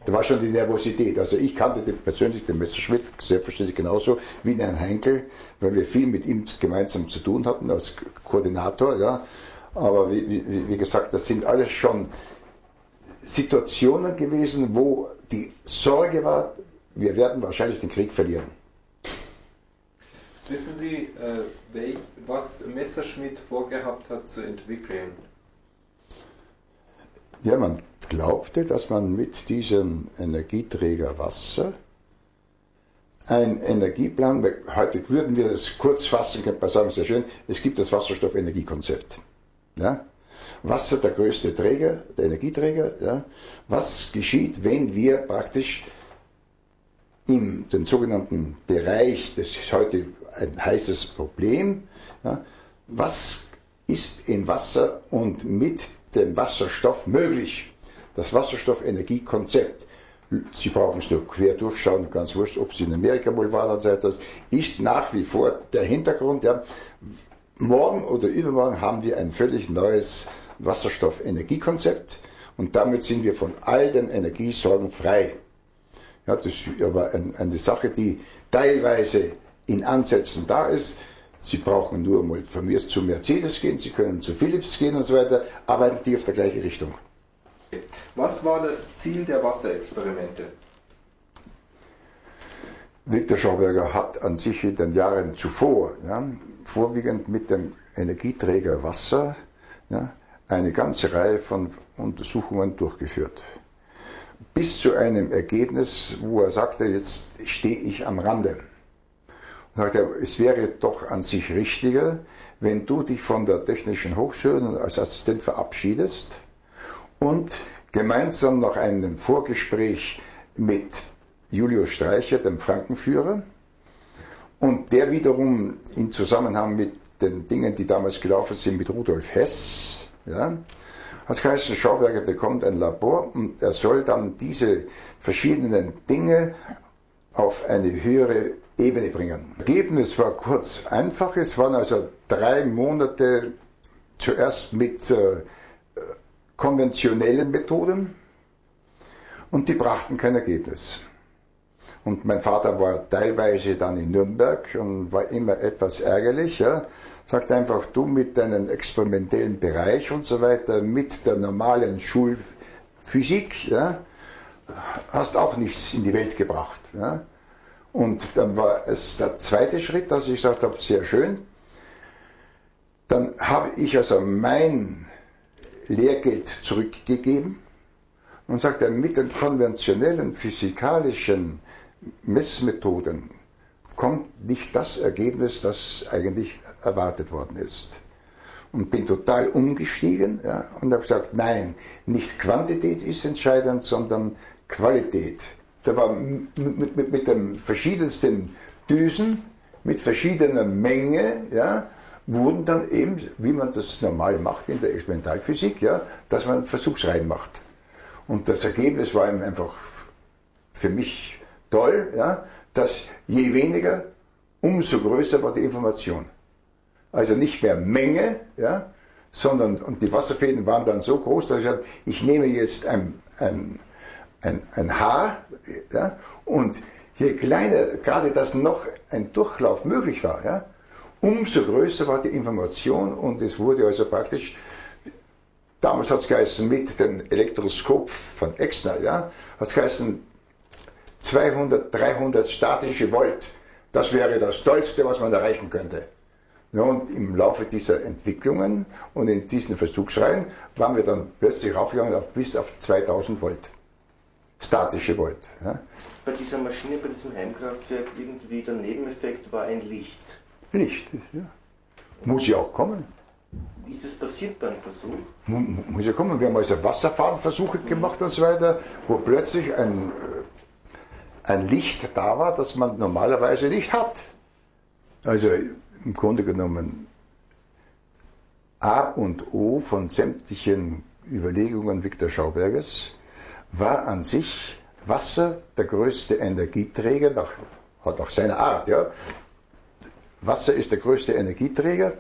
Speaker 4: Da war schon die Nervosität. Also ich kannte persönlich den Messerschmitt selbstverständlich genauso wie den Herrn Henkel, weil wir viel mit ihm gemeinsam zu tun hatten als Koordinator. Aber wie gesagt, das sind alles schon Situationen gewesen, wo die Sorge war, wir werden wahrscheinlich den Krieg verlieren.
Speaker 2: Wissen Sie, was Messerschmitt vorgehabt hat zu entwickeln?
Speaker 4: Ja, man glaubte, dass man mit diesem Energieträger Wasser einen Energieplan, heute würden wir das kurz fassen, könnte man sagen, sehr schön, es gibt das Wasserstoffenergiekonzept. Wasser der größte Träger, der Energieträger. Was geschieht, wenn wir praktisch in den sogenannten Bereich, das ist heute ein heißes Problem, was ist in Wasser und mit dem Wasserstoff möglich? Das Wasserstoffenergiekonzept. Sie brauchen es nur quer durchschauen, ganz wurscht, ob Sie in Amerika mal waren und so weiter. Das ist nach wie vor der Hintergrund. Morgen oder übermorgen haben wir ein völlig neues Wasserstoffenergiekonzept und damit sind wir von all den Energiesorgen frei. Das ist aber eine Sache, die teilweise in Ansätzen da ist. Sie brauchen nur mal von mir zu Mercedes gehen, Sie können zu Philips gehen und so weiter, arbeiten die auf der gleiche Richtung.
Speaker 2: Was war das Ziel der Wasserexperimente?
Speaker 4: Viktor Schauberger hat an sich in den Jahren zuvor, vorwiegend mit dem Energieträger Wasser, eine ganze Reihe von Untersuchungen durchgeführt. Bis zu einem Ergebnis, wo er sagte, jetzt stehe ich am Rande. Und sagte, es wäre doch an sich richtiger, wenn du dich von der Technischen Hochschule als Assistent verabschiedest und gemeinsam nach einem Vorgespräch mit Julius Streicher, dem Frankenführer, und der wiederum in Zusammenhang mit den Dingen, die damals gelaufen sind, mit Rudolf Hess, hat geheißen, Schauberger bekommt ein Labor und er soll dann diese verschiedenen Dinge auf eine höhere Ebene bringen. Das Ergebnis war kurz einfach, es waren also 3 Monate zuerst mit konventionellen Methoden und die brachten kein Ergebnis. Und mein Vater war teilweise dann in Nürnberg und war immer etwas ärgerlich. Sagt einfach, du mit deinem experimentellen Bereich und so weiter, mit der normalen Schulphysik, hast auch nichts in die Welt gebracht. Und dann war es der zweite Schritt, dass ich gesagt habe, sehr schön. Dann habe ich also mein Lehrgeld zurückgegeben und sagte, mit den konventionellen physikalischen Messmethoden kommt nicht das Ergebnis, das eigentlich erwartet worden ist. Und bin total umgestiegen, ja, und habe gesagt, nein, nicht Quantität ist entscheidend, sondern Qualität. Da war mit den verschiedensten Düsen, mit verschiedener Menge, ja, wurden dann eben, wie man das normal macht in der Experimentalphysik, ja, dass man Versuchsreihen macht. Und das Ergebnis war eben einfach für mich toll, ja, dass je weniger, umso größer war die Information. Also nicht mehr Menge, ja, sondern, und die Wasserfäden waren dann so groß, dass ich sagte, ich nehme jetzt ein Haar, ja, und je kleiner gerade das noch ein Durchlauf möglich war, ja, umso größer war die Information und es wurde also praktisch, damals hat es geheißen mit dem Elektroskop von Exner, ja, hat es geheißen 200, 300 statische Volt. Das wäre das Tollste, was man erreichen könnte. Ja, und im Laufe dieser Entwicklungen und in diesen Versuchsreihen waren wir dann plötzlich raufgegangen bis auf 2000 Volt. Statische Volt. Ja.
Speaker 5: Bei dieser Maschine, bei diesem Heimkraftwerk, irgendwie der Nebeneffekt war ein Licht.
Speaker 4: Licht, ja. Muss ja auch kommen.
Speaker 5: Ist das passiert beim Versuch?
Speaker 4: Muss ja kommen. Wir haben also Wasserfahrtenversuche gemacht und so weiter, wo plötzlich ein Licht da war, das man normalerweise nicht hat. Also im Grunde genommen A und O von sämtlichen Überlegungen Viktor Schaubergers war an sich Wasser der größte Energieträger, hat auch seine Art, ja. Wasser ist der größte Energieträger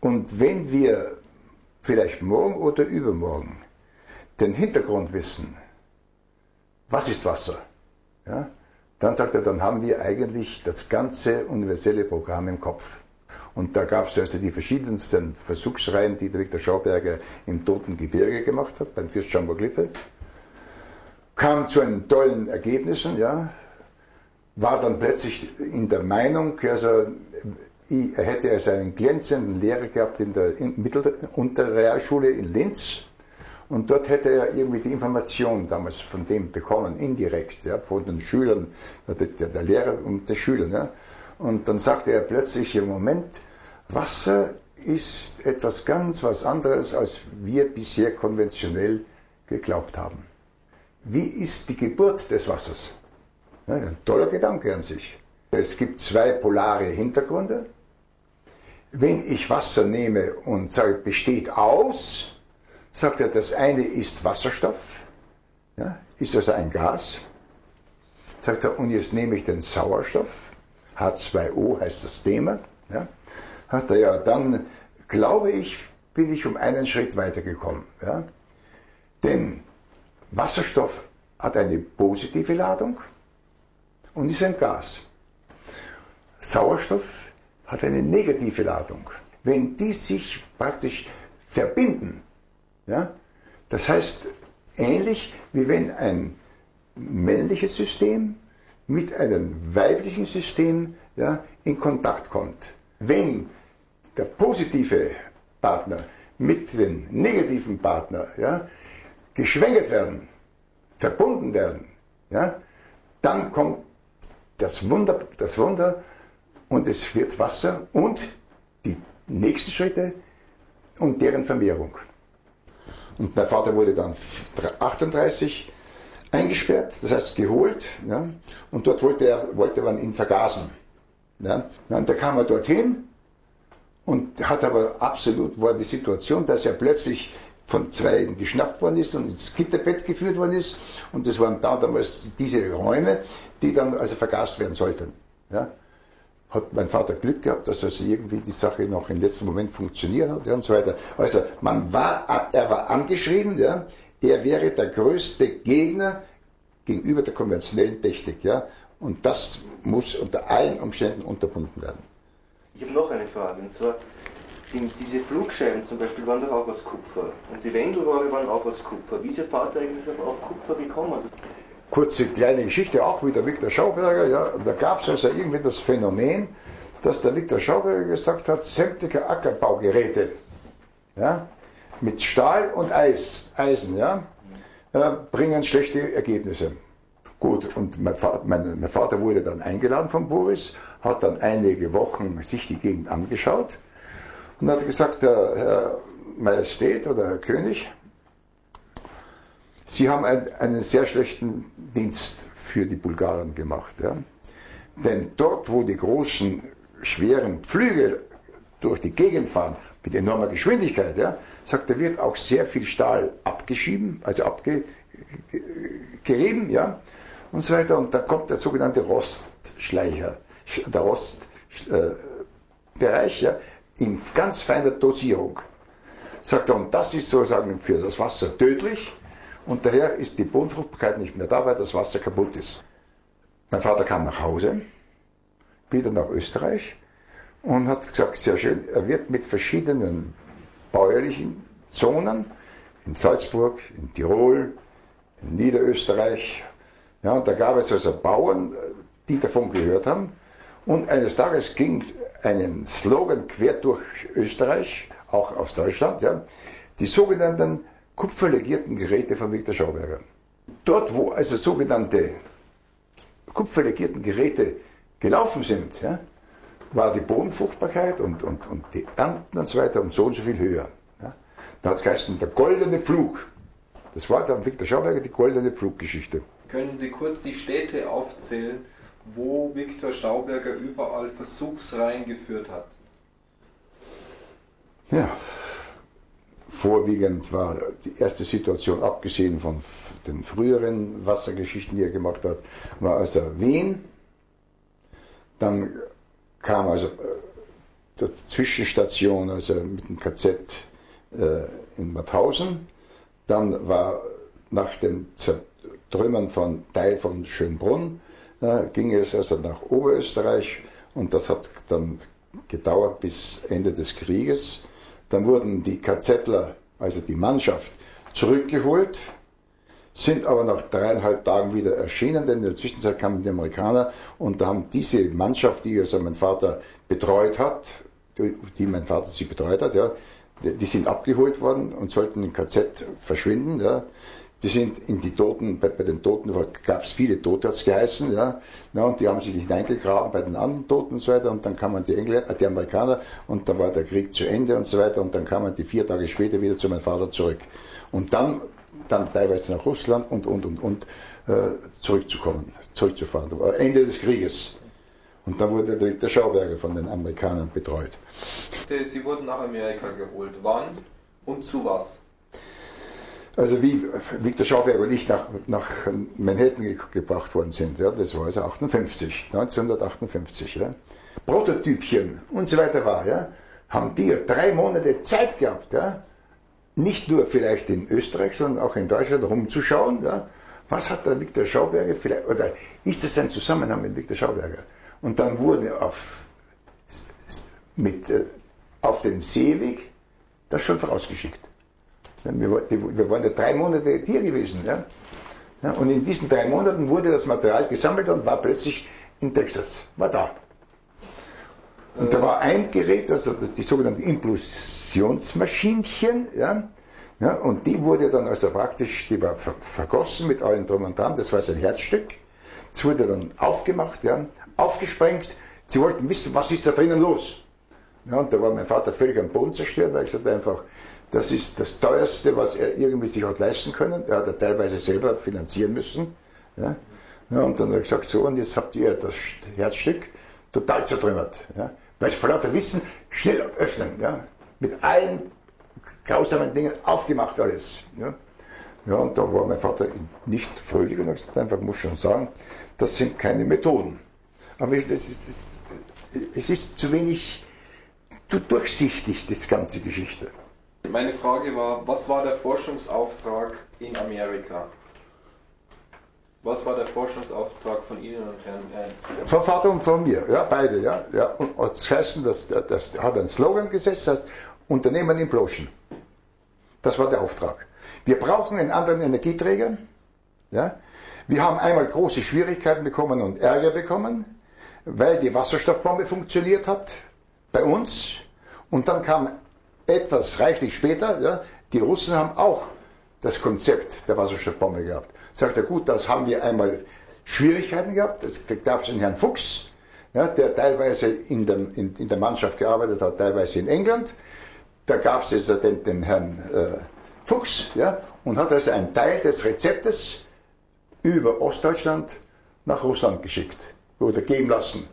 Speaker 4: und wenn wir vielleicht morgen oder übermorgen den Hintergrund wissen, was ist Wasser, ja, dann sagt er, dann haben wir eigentlich das ganze universelle Programm im Kopf. Und da gab es also die verschiedensten Versuchsreihen, die der Viktor Schauberger im Toten Gebirge gemacht hat, beim Fürst-Schamburg-Lippe. Kam zu einen tollen Ergebnissen, ja, war dann plötzlich in der Meinung, also er hätte also einen glänzenden Lehrer gehabt in der Unterrealschule in Linz und dort hätte er irgendwie die Information damals von dem bekommen, indirekt, ja, von den Schülern, der Lehrer und den Schülern. Ja. Und dann sagte er plötzlich im Moment, Wasser ist etwas ganz was anderes, als wir bisher konventionell geglaubt haben. Wie ist die Geburt des Wassers? Ja, ein toller Gedanke an sich. Es gibt zwei polare Hintergründe. Wenn ich Wasser nehme und sage, besteht aus, sagt er, das eine ist Wasserstoff, ja, ist also ein Gas. Sagt er, und jetzt nehme ich den Sauerstoff, H2O heißt das Thema. Ja. Sagt er, ja, dann glaube ich, bin ich um einen Schritt weitergekommen. Ja. Denn Wasserstoff hat eine positive Ladung und ist ein Gas. Sauerstoff hat eine negative Ladung. Wenn die sich praktisch verbinden, ja, das heißt ähnlich wie wenn ein männliches System mit einem weiblichen System, ja, in Kontakt kommt. Wenn der positive Partner mit dem negativen Partner, ja, geschwängert werden, verbunden werden, ja, dann kommt das Wunder und es wird Wasser und die nächsten Schritte und deren Vermehrung. Und mein Vater wurde dann 38 eingesperrt, das heißt geholt, ja, und dort wollte man ihn vergasen. Ja. Und da kam er dorthin und hat aber absolut, war die Situation, dass er plötzlich von zwei geschnappt worden ist und ins Gitterbett geführt worden ist und das waren damals diese Räume, die dann also vergast werden sollten. Ja. Hat mein Vater Glück gehabt, dass also irgendwie die Sache noch im letzten Moment funktioniert hat, ja, und so weiter. Also er war angeschrieben, ja, er wäre der größte Gegner gegenüber der konventionellen Technik, ja, und das muss unter allen Umständen unterbunden werden.
Speaker 5: Ich habe noch eine Frage, und zwar, diese Flugscheiben zum Beispiel waren doch auch aus Kupfer und die Wendelrohre waren auch aus Kupfer. Wie ist Ihr Vater eigentlich auf Kupfer gekommen?
Speaker 4: Kurze kleine Geschichte, auch wieder Viktor Schauberger, ja, und da gab es also irgendwie das Phänomen, dass der Viktor Schauberger gesagt hat, sämtliche Ackerbaugeräte, ja, mit Stahl und Eisen, ja, bringen schlechte Ergebnisse. Gut, und mein Vater wurde dann eingeladen von Boris, hat dann einige Wochen sich die Gegend angeschaut und hat gesagt, Herr Majestät oder Herr König, Sie haben einen sehr schlechten Dienst für die Bulgaren gemacht. Ja? Denn dort, wo die großen, schweren Pflüge durch die Gegend fahren, mit enormer Geschwindigkeit, ja, sagt er, wird auch sehr viel Stahl abgeschieden, also abgerieben, ja, und so weiter. Und da kommt der sogenannte Rostschleicher, der Rostbereich, ja, in ganz feiner Dosierung. Sagt er, und das ist sozusagen für das Wasser tödlich. Und daher ist die Bodenfruchtbarkeit nicht mehr da, weil das Wasser kaputt ist. Mein Vater kam nach Hause, wieder nach Österreich und hat gesagt, sehr schön, er wird mit verschiedenen bäuerlichen Zonen in Salzburg, in Tirol, in Niederösterreich, ja, und da gab es also Bauern, die davon gehört haben. Und eines Tages ging einen Slogan quer durch Österreich, auch aus Deutschland, ja, die sogenannten kupferlegierten Geräte von Viktor Schauberger. Dort, wo also sogenannte kupferlegierten Geräte gelaufen sind, ja, war die Bodenfruchtbarkeit und die Ernten und so weiter und so viel höher. Ja. Da hat es geheißen, der goldene Pflug. Das war dann Viktor Schauberger, die goldene Pfluggeschichte.
Speaker 2: Können Sie kurz die Städte aufzählen, wo Viktor Schauberger überall Versuchsreihen geführt hat?
Speaker 4: Ja. Vorwiegend war die erste Situation, abgesehen von den früheren Wassergeschichten, die er gemacht hat, war also Wien. Dann kam also die Zwischenstation also mit dem KZ in Mauthausen. Dann war nach den Zertrümmern von Teil von Schönbrunn, ging es also nach Oberösterreich und das hat dann gedauert bis Ende des Krieges. Dann wurden die KZler, also die Mannschaft, zurückgeholt, sind aber nach 3,5 Tagen wieder erschienen, denn in der Zwischenzeit kamen die Amerikaner und da haben diese Mannschaft, die also mein Vater betreut hat, ja, die sind abgeholt worden und sollten im KZ verschwinden. Ja. Die sind in die Toten, bei den Toten gab es viele Tote, hat es geheißen, ja, und die haben sich hineingegraben bei den anderen Toten und so weiter, und dann kamen die Amerikaner, und dann war der Krieg zu Ende und so weiter, und dann kamen die 4 Tage später wieder zu meinem Vater zurück. Und dann teilweise nach Russland und zurückzufahren. Das war Ende des Krieges. Und dann wurde der Schauberger von den Amerikanern betreut.
Speaker 2: Sie wurden nach Amerika geholt. Wann und zu was?
Speaker 4: Also wie Viktor Schauberger und ich nach Manhattan gebracht worden sind, ja, das war also 1958. Ja. Prototypchen und so weiter war, ja, haben die 3 Monate Zeit gehabt, ja, nicht nur vielleicht in Österreich, sondern auch in Deutschland rumzuschauen, ja, was hat der Viktor Schauberger vielleicht, oder ist das ein Zusammenhang mit Viktor Schauberger? Und dann wurde auf dem Seeweg das schon vorausgeschickt. Wir waren ja 3 Monate hier gewesen. Ja? Ja, und in diesen 3 Monaten wurde das Material gesammelt und war plötzlich in Texas. War da. Und da war ein Gerät, also die sogenannte Implosionsmaschinchen, ja? Ja, und die wurde dann also praktisch, die war vergossen mit allem drum und dran, das war sein Herzstück. Das wurde dann aufgemacht, ja, aufgesprengt. Sie wollten wissen, was ist da drinnen los. Ja, und da war mein Vater völlig am Boden zerstört, weil ich sagte einfach, das ist das Teuerste, was er irgendwie sich hat leisten können. Er hat er teilweise selber finanzieren müssen. Ja. Ja, und dann hat er gesagt, so, und jetzt habt ihr das Herzstück total zertrümmert. Ja. Weil es vor lauter Wissen schnell öffnen. Ja. Mit allen grausamen Dingen aufgemacht alles. Ja. Ja, und da war mein Vater nicht fröhlich und hat gesagt, einfach, muss schon sagen, das sind keine Methoden. Aber es ist zu wenig durchsichtig, das ganze Geschichte.
Speaker 2: Meine Frage war, was war der Forschungsauftrag in Amerika? Was war der Forschungsauftrag von Ihnen und Herrn?
Speaker 4: Von Vater und von mir, ja, beide. Ja, ja. Und das heißt, das hat ein Slogan gesetzt, das heißt Unternehmen Implosion. Das war der Auftrag. Wir brauchen einen anderen Energieträger. Ja. Wir haben einmal große Schwierigkeiten bekommen und Ärger bekommen, weil die Wasserstoffbombe funktioniert hat bei uns. Und dann kam etwas reichlich später, ja, die Russen haben auch das Konzept der Wasserstoffbombe gehabt. Sagt er, gut, das haben wir einmal Schwierigkeiten gehabt. Es gab einen Herrn Fuchs, ja, der teilweise in der Mannschaft gearbeitet hat, teilweise in England. Da gab es also den Herrn Fuchs, ja, und hat also einen Teil des Rezeptes über Ostdeutschland nach Russland geschickt oder geben lassen.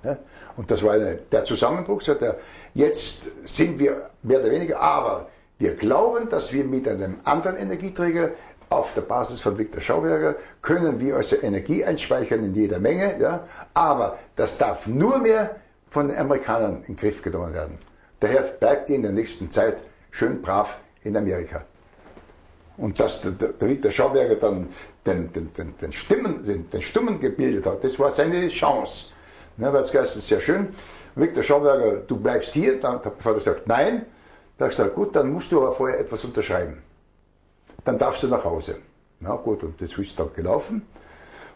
Speaker 4: Ja. Und das war der Zusammenbruch. Sagt er, jetzt sind wir mehr oder weniger, aber wir glauben, dass wir mit einem anderen Energieträger auf der Basis von Viktor Schauberger können wir also Energie einspeichern in jeder Menge, ja, aber das darf nur mehr von den Amerikanern in den Griff genommen werden. Daher bleibt die in der nächsten Zeit schön brav in Amerika. Und dass der Viktor Schauberger dann den Stummen gebildet hat, das war seine Chance. Ja, weil es ist sehr schön. Viktor Schauberger, du bleibst hier. Dann hat der Vater gesagt, nein. Da habe ich gesagt, gut, dann musst du aber vorher etwas unterschreiben. Dann darfst du nach Hause. Na gut, und das ist dann gelaufen.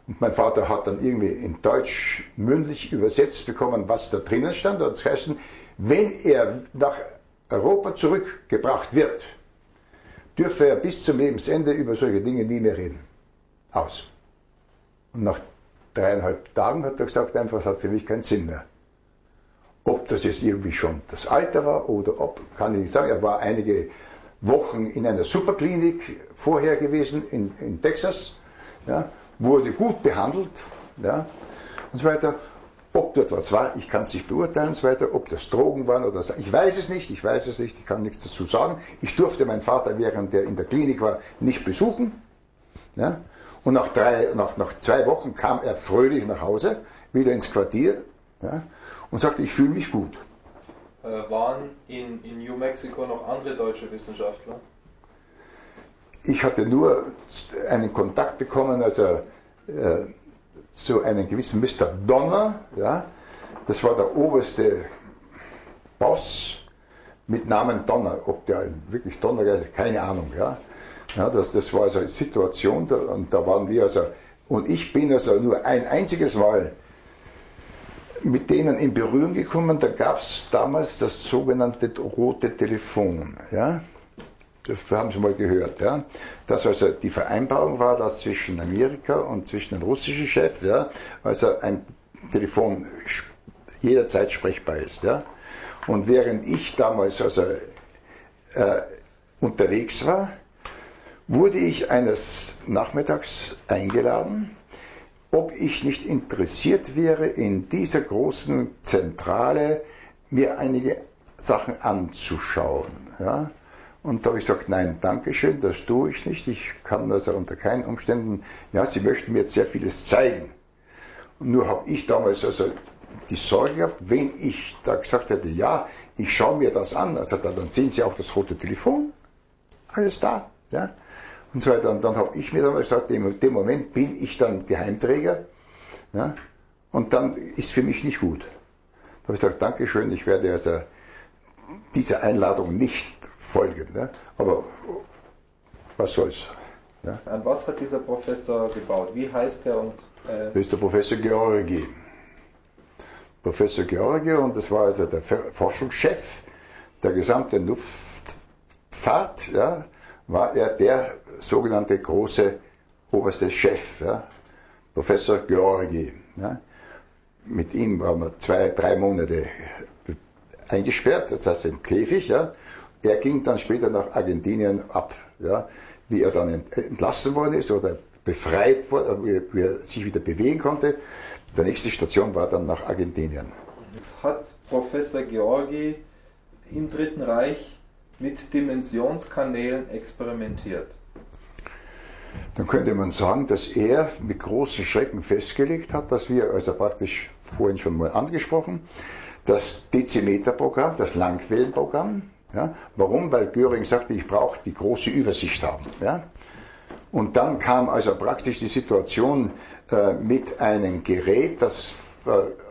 Speaker 4: Und mein Vater hat dann irgendwie in Deutsch mündlich übersetzt bekommen, was da drinnen stand. Das heißt, wenn er nach Europa zurückgebracht wird, dürfe er bis zum Lebensende über solche Dinge nie mehr reden. Aus. Und nach 3,5 Tagen hat er gesagt, einfach, es hat für mich keinen Sinn mehr. Ob das jetzt irgendwie schon das Alter war oder ob, kann ich nicht sagen, er war einige Wochen in einer Superklinik vorher gewesen in Texas, ja, wurde gut behandelt, ja, und so weiter. Ob dort was war, ich kann es nicht beurteilen und so weiter, ob das Drogen waren oder so. Ich weiß es nicht, ich kann nichts dazu sagen. Ich durfte meinen Vater, während er in der Klinik war, nicht besuchen. Ja. Und nach 2 Wochen kam er fröhlich nach Hause, wieder ins Quartier, ja, und sagte, ich fühle mich gut.
Speaker 2: Waren in New Mexico noch andere deutsche Wissenschaftler?
Speaker 4: Ich hatte nur einen Kontakt bekommen, also zu einem gewissen Mr. Donner, ja, das war der oberste Boss mit Namen Donner, ob der wirklich Donner ist, keine Ahnung, ja. Ja, das war also eine Situation, und da waren wir also, und ich bin also nur ein einziges Mal mit denen in Berührung gekommen. Da gab es damals das sogenannte rote Telefon, ja. Das haben Sie mal gehört, ja. Dass also die Vereinbarung war, dass zwischen Amerika und zwischen dem russischen Chef, ja, also ein Telefon jederzeit sprechbar ist, ja. Und während ich damals also unterwegs war, wurde ich eines Nachmittags eingeladen, ob ich nicht interessiert wäre, in dieser großen Zentrale mir einige Sachen anzuschauen. Ja? Und da habe ich gesagt, nein, Dankeschön, das tue ich nicht. Ich kann also unter keinen Umständen, ja, Sie möchten mir jetzt sehr vieles zeigen. Und nur habe ich damals also die Sorge gehabt, wenn ich da gesagt hätte, ja, ich schaue mir das an, also dann sehen Sie auch das rote Telefon, alles da. Ja? Und so weiter. Und dann habe ich mir dann gesagt, in dem Moment bin ich dann Geheimträger, ja, und dann ist für mich nicht gut. Da habe ich gesagt, Dankeschön, ich werde also dieser Einladung nicht folgen. Ja, aber was soll's. Ja.
Speaker 2: An was hat dieser Professor gebaut? Wie heißt er?
Speaker 4: Das ist der Professor Georgi. Professor Georgi, und das war also der Forschungschef der gesamten Luftfahrt, ja, war er der sogenannte große oberste Chef, ja, Professor Georgi. Ja. Mit ihm waren wir 2-3 Monate eingesperrt, das heißt im Käfig. Ja. Er ging dann später nach Argentinien ab, ja, wie er dann entlassen worden ist oder befreit wurde, wie er sich wieder bewegen konnte. Die nächste Station war dann nach Argentinien.
Speaker 2: Es hat Professor Georgi im Dritten Reich mit Dimensionskanälen experimentiert.
Speaker 4: Dann könnte man sagen, dass er mit großen Schrecken festgelegt hat, dass wir, also praktisch vorhin schon mal angesprochen, das Dezimeterprogramm, das Langwellenprogramm, ja, warum? Weil Göring sagte, ich brauche die große Übersicht haben. Ja. Und dann kam also praktisch die Situation mit einem Gerät, das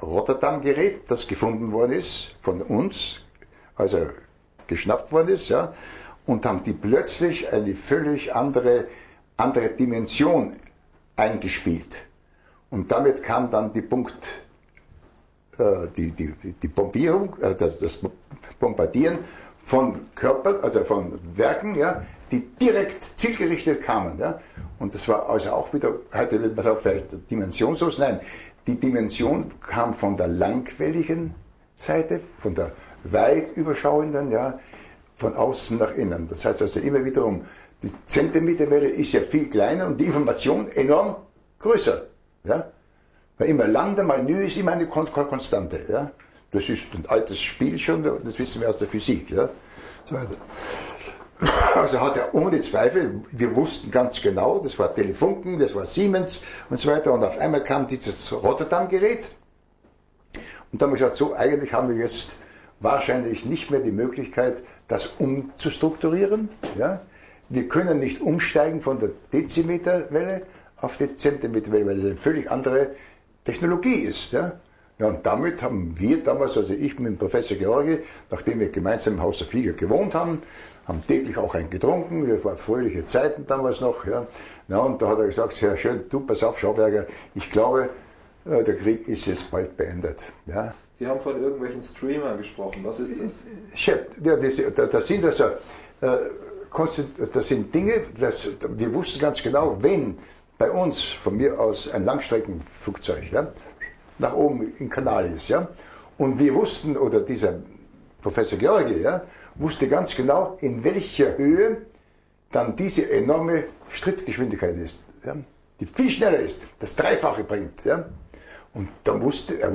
Speaker 4: Rotterdam-Gerät, das gefunden worden ist von uns, also geschnappt worden ist, ja, und haben die plötzlich eine völlig andere Dimension eingespielt. Und damit kam dann die die Bombierung, das Bombardieren von Körpern, also von Werken, ja, die direkt zielgerichtet kamen. Ja. Und das war also auch wieder, heute wird man sagen, vielleicht dimensionslos, nein, die Dimension kam von der langwelligen Seite, von der weit überschauenden, ja, von außen nach innen. Das heißt also immer wiederum, die Zentimeterwelle ist ja viel kleiner und die Information enorm größer. Ja. Weil immer lambda mal nü ist immer eine Konstante. Ja. Das ist ein altes Spiel schon, das wissen wir aus der Physik. Ja. So weiter. Also hat er ohne Zweifel, wir wussten ganz genau, das war Telefunken, das war Siemens und so weiter. Und auf einmal kam dieses Rotterdam-Gerät. Und dann haben wir gesagt, so eigentlich haben wir jetzt wahrscheinlich nicht mehr die Möglichkeit, das umzustrukturieren. Ja. Wir können nicht umsteigen von der Dezimeterwelle auf die Zentimeterwelle, weil das eine völlig andere Technologie ist. Ja. Ja, und damit haben wir damals, also ich mit dem Professor Georgi, nachdem wir gemeinsam im Haus der Flieger gewohnt haben täglich auch einen getrunken, das waren fröhliche Zeiten damals noch. Ja. Ja, und da hat er gesagt, sehr schön, du pass auf Schauberger, ich glaube, der Krieg ist jetzt bald beendet. Ja.
Speaker 2: Sie haben von irgendwelchen Streamern gesprochen, was ist das?
Speaker 4: Ja, das sind also, das sind Dinge, wir wussten ganz genau, wenn bei uns von mir aus ein Langstreckenflugzeug, ja, nach oben im Kanal ist, ja, und wir wussten, oder dieser Professor Georgi, ja, wusste ganz genau, in welcher Höhe dann diese enorme Strittgeschwindigkeit ist, ja, die viel schneller ist, das Dreifache bringt. Ja. Und er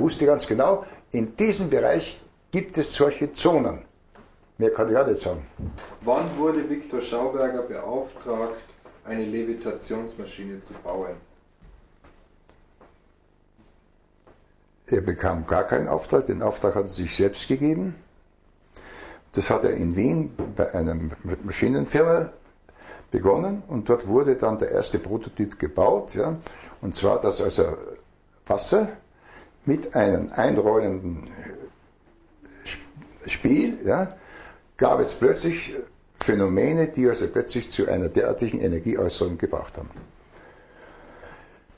Speaker 4: wusste ganz genau, in diesem Bereich gibt es solche Zonen. Mehr kann ich auch nicht sagen.
Speaker 2: Wann wurde Viktor Schauberger beauftragt, eine Levitationsmaschine zu bauen?
Speaker 4: Er bekam gar keinen Auftrag, den Auftrag hat er sich selbst gegeben. Das hat er in Wien bei einer Maschinenfirma begonnen und dort wurde dann der erste Prototyp gebaut. Ja, und zwar, dass also Wasser mit einem einrollenden Spiel, ja, gab es plötzlich Phänomene, die also plötzlich zu einer derartigen Energieäußerung gebracht haben.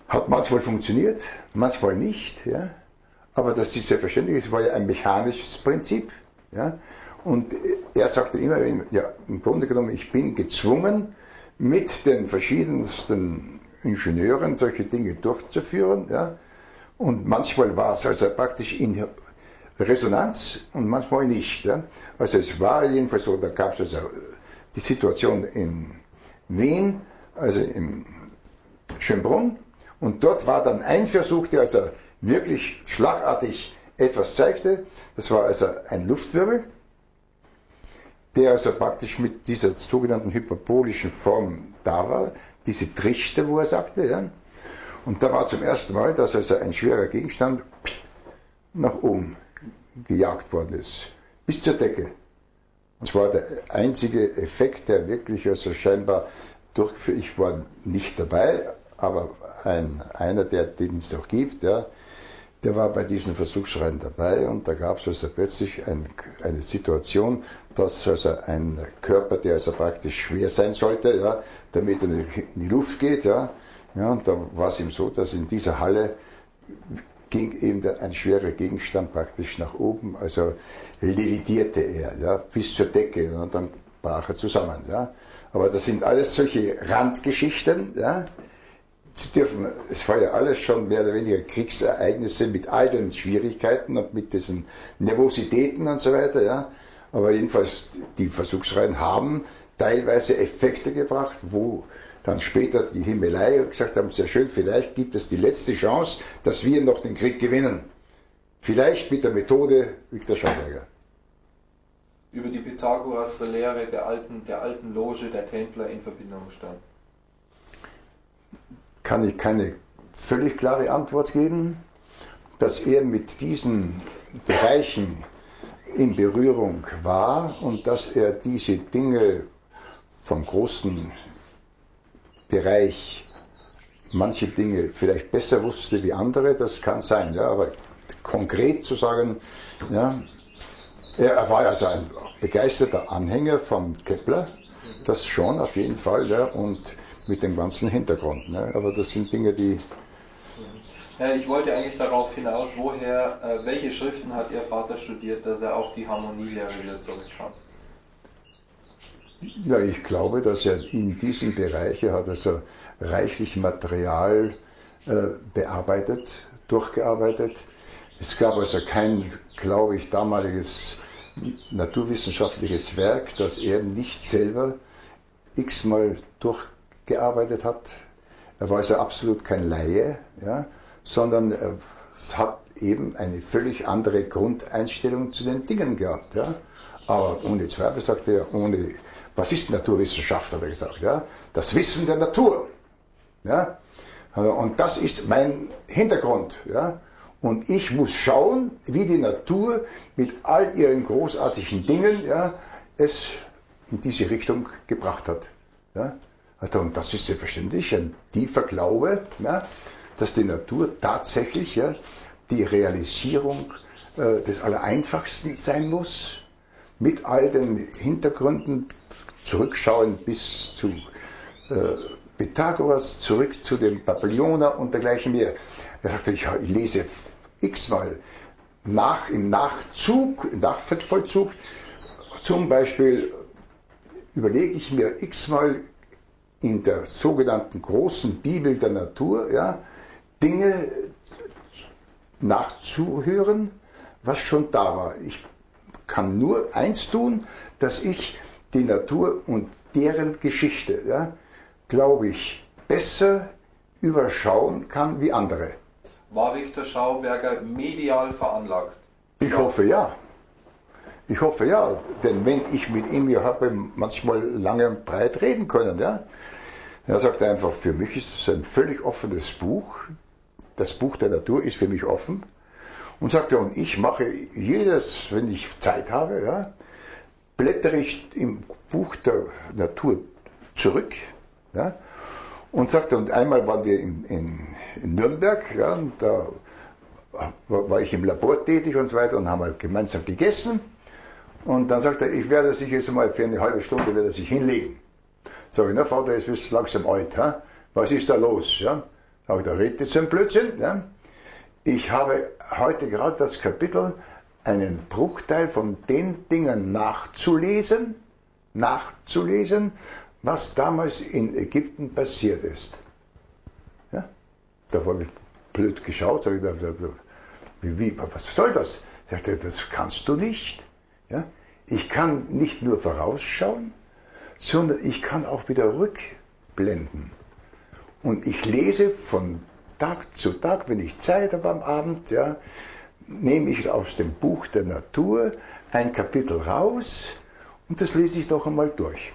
Speaker 4: Hat manchmal funktioniert, manchmal nicht, ja, aber das ist selbstverständlich, es war ja ein mechanisches Prinzip. Ja, und er sagte immer, ja, im Grunde genommen, ich bin gezwungen, mit den verschiedensten Ingenieuren solche Dinge durchzuführen. Ja, und manchmal war es also praktisch in Resonanz und manchmal nicht. Ja. Also es war jedenfalls so, da gab es also die Situation in Wien, also im Schönbrunn, und dort war dann ein Versuch, der also wirklich schlagartig etwas zeigte. Das war also ein Luftwirbel, der also praktisch mit dieser sogenannten hyperbolischen Form da war, diese Trichter, wo er sagte. Ja. Und da war zum ersten Mal, dass also ein schwerer Gegenstand nach oben gejagt worden ist, bis zur Decke. Und zwar der einzige Effekt, der wirklich also scheinbar durchgeführt, ich war nicht dabei, aber einer, den es auch gibt, ja, der war bei diesen Versuchsreihen dabei und da gab es also plötzlich eine Situation, dass also ein Körper, der also praktisch schwer sein sollte, ja, damit er in die Luft geht, ja, ja, und da war es ihm so, dass in dieser Halle ging eben ein schwerer Gegenstand praktisch nach oben, also levitierte er, ja, bis zur Decke und dann brach er zusammen. Ja. Aber das sind alles solche Randgeschichten. Ja. Es war ja alles schon mehr oder weniger Kriegsereignisse mit all den Schwierigkeiten und mit diesen Nervositäten und so weiter. Ja. Aber jedenfalls, die Versuchsreihen haben teilweise Effekte gebracht, wo dann später die Himmelei gesagt haben, sehr schön, vielleicht gibt es die letzte Chance, dass wir noch den Krieg gewinnen. Vielleicht mit der Methode Viktor Schauberger.
Speaker 2: Über die Pythagoras Lehre der alten Loge der Templer in Verbindung stand.
Speaker 4: Kann ich keine völlig klare Antwort geben, dass er mit diesen Bereichen in Berührung war und dass er diese Dinge vom großen Bereich, manche Dinge vielleicht besser wusste wie andere, das kann sein, ja, aber konkret zu sagen, ja, er war also ein begeisterter Anhänger von Kepler, das schon auf jeden Fall, ja, und mit dem ganzen Hintergrund, ne, aber das sind Dinge, die...
Speaker 2: Ja, ich wollte eigentlich darauf hinaus, welche Schriften hat Ihr Vater studiert, dass er auf die Harmonielehre wieder zurückkam?
Speaker 4: Ja, ich glaube, dass er in diesem Bereich, er hat also reichlich Material bearbeitet, durchgearbeitet. Es gab also kein, glaube ich, damaliges naturwissenschaftliches Werk, das er nicht selber x-mal durchgearbeitet hat. Er war also absolut kein Laie, ja, sondern es hat eben eine völlig andere Grundeinstellung zu den Dingen gehabt. Ja. Aber ohne Zweifel, sagte er, was ist Naturwissenschaft, hat er gesagt, ja? Das Wissen der Natur. Ja? Und das ist mein Hintergrund. Ja? Und ich muss schauen, wie die Natur mit all ihren großartigen Dingen, ja, es in diese Richtung gebracht hat. Ja? Und das ist selbstverständlich ein tiefer Glaube, ja, dass die Natur tatsächlich, ja, die Realisierung des Allereinfachsten sein muss, mit all den Hintergründen, zurückschauen bis zu Pythagoras, zurück zu dem Babylonier und dergleichen mehr. Er sagte, ich lese x-mal im Nachvollzug, zum Beispiel überlege ich mir x-mal in der sogenannten großen Bibel der Natur, ja, Dinge nachzuhören, was schon da war. Ich kann nur eins tun, dass ich die Natur und deren Geschichte, ja, glaube ich, besser überschauen kann wie andere.
Speaker 2: War Viktor Schauberger medial veranlagt?
Speaker 4: Ich hoffe ja. Ich hoffe ja, denn wenn ich mit ihm, ich habe manchmal lange und breit reden können, ja. Er sagt einfach, für mich ist es ein völlig offenes Buch. Das Buch der Natur ist für mich offen. Und sagt er, und ich mache jedes, wenn ich Zeit habe, ja, blättere ich im Buch der Natur zurück. Ja, und sagt er, und einmal waren wir in Nürnberg, ja, und da war ich im Labor tätig und so weiter und haben halt gemeinsam gegessen. Und dann sagt er, ich werde sich jetzt mal für eine halbe Stunde werde sich hinlegen. Sag ich, na Vater, jetzt bist du langsam alt, ha? Was ist da los? Ja? Sag ich, da redet jetzt ein Blödsinn. Ja? Ich habe heute gerade das Kapitel, einen Bruchteil von den Dingen nachzulesen, was damals in Ägypten passiert ist. Ja? Da habe ich blöd geschaut, sag ich, was soll das? Sagt er, das kannst du nicht. Ja? Ich kann nicht nur vorausschauen, sondern ich kann auch wieder rückblenden. Und ich lese von Tag zu Tag, wenn ich Zeit habe am Abend, ja, nehme ich aus dem Buch der Natur ein Kapitel raus und das lese ich noch einmal durch.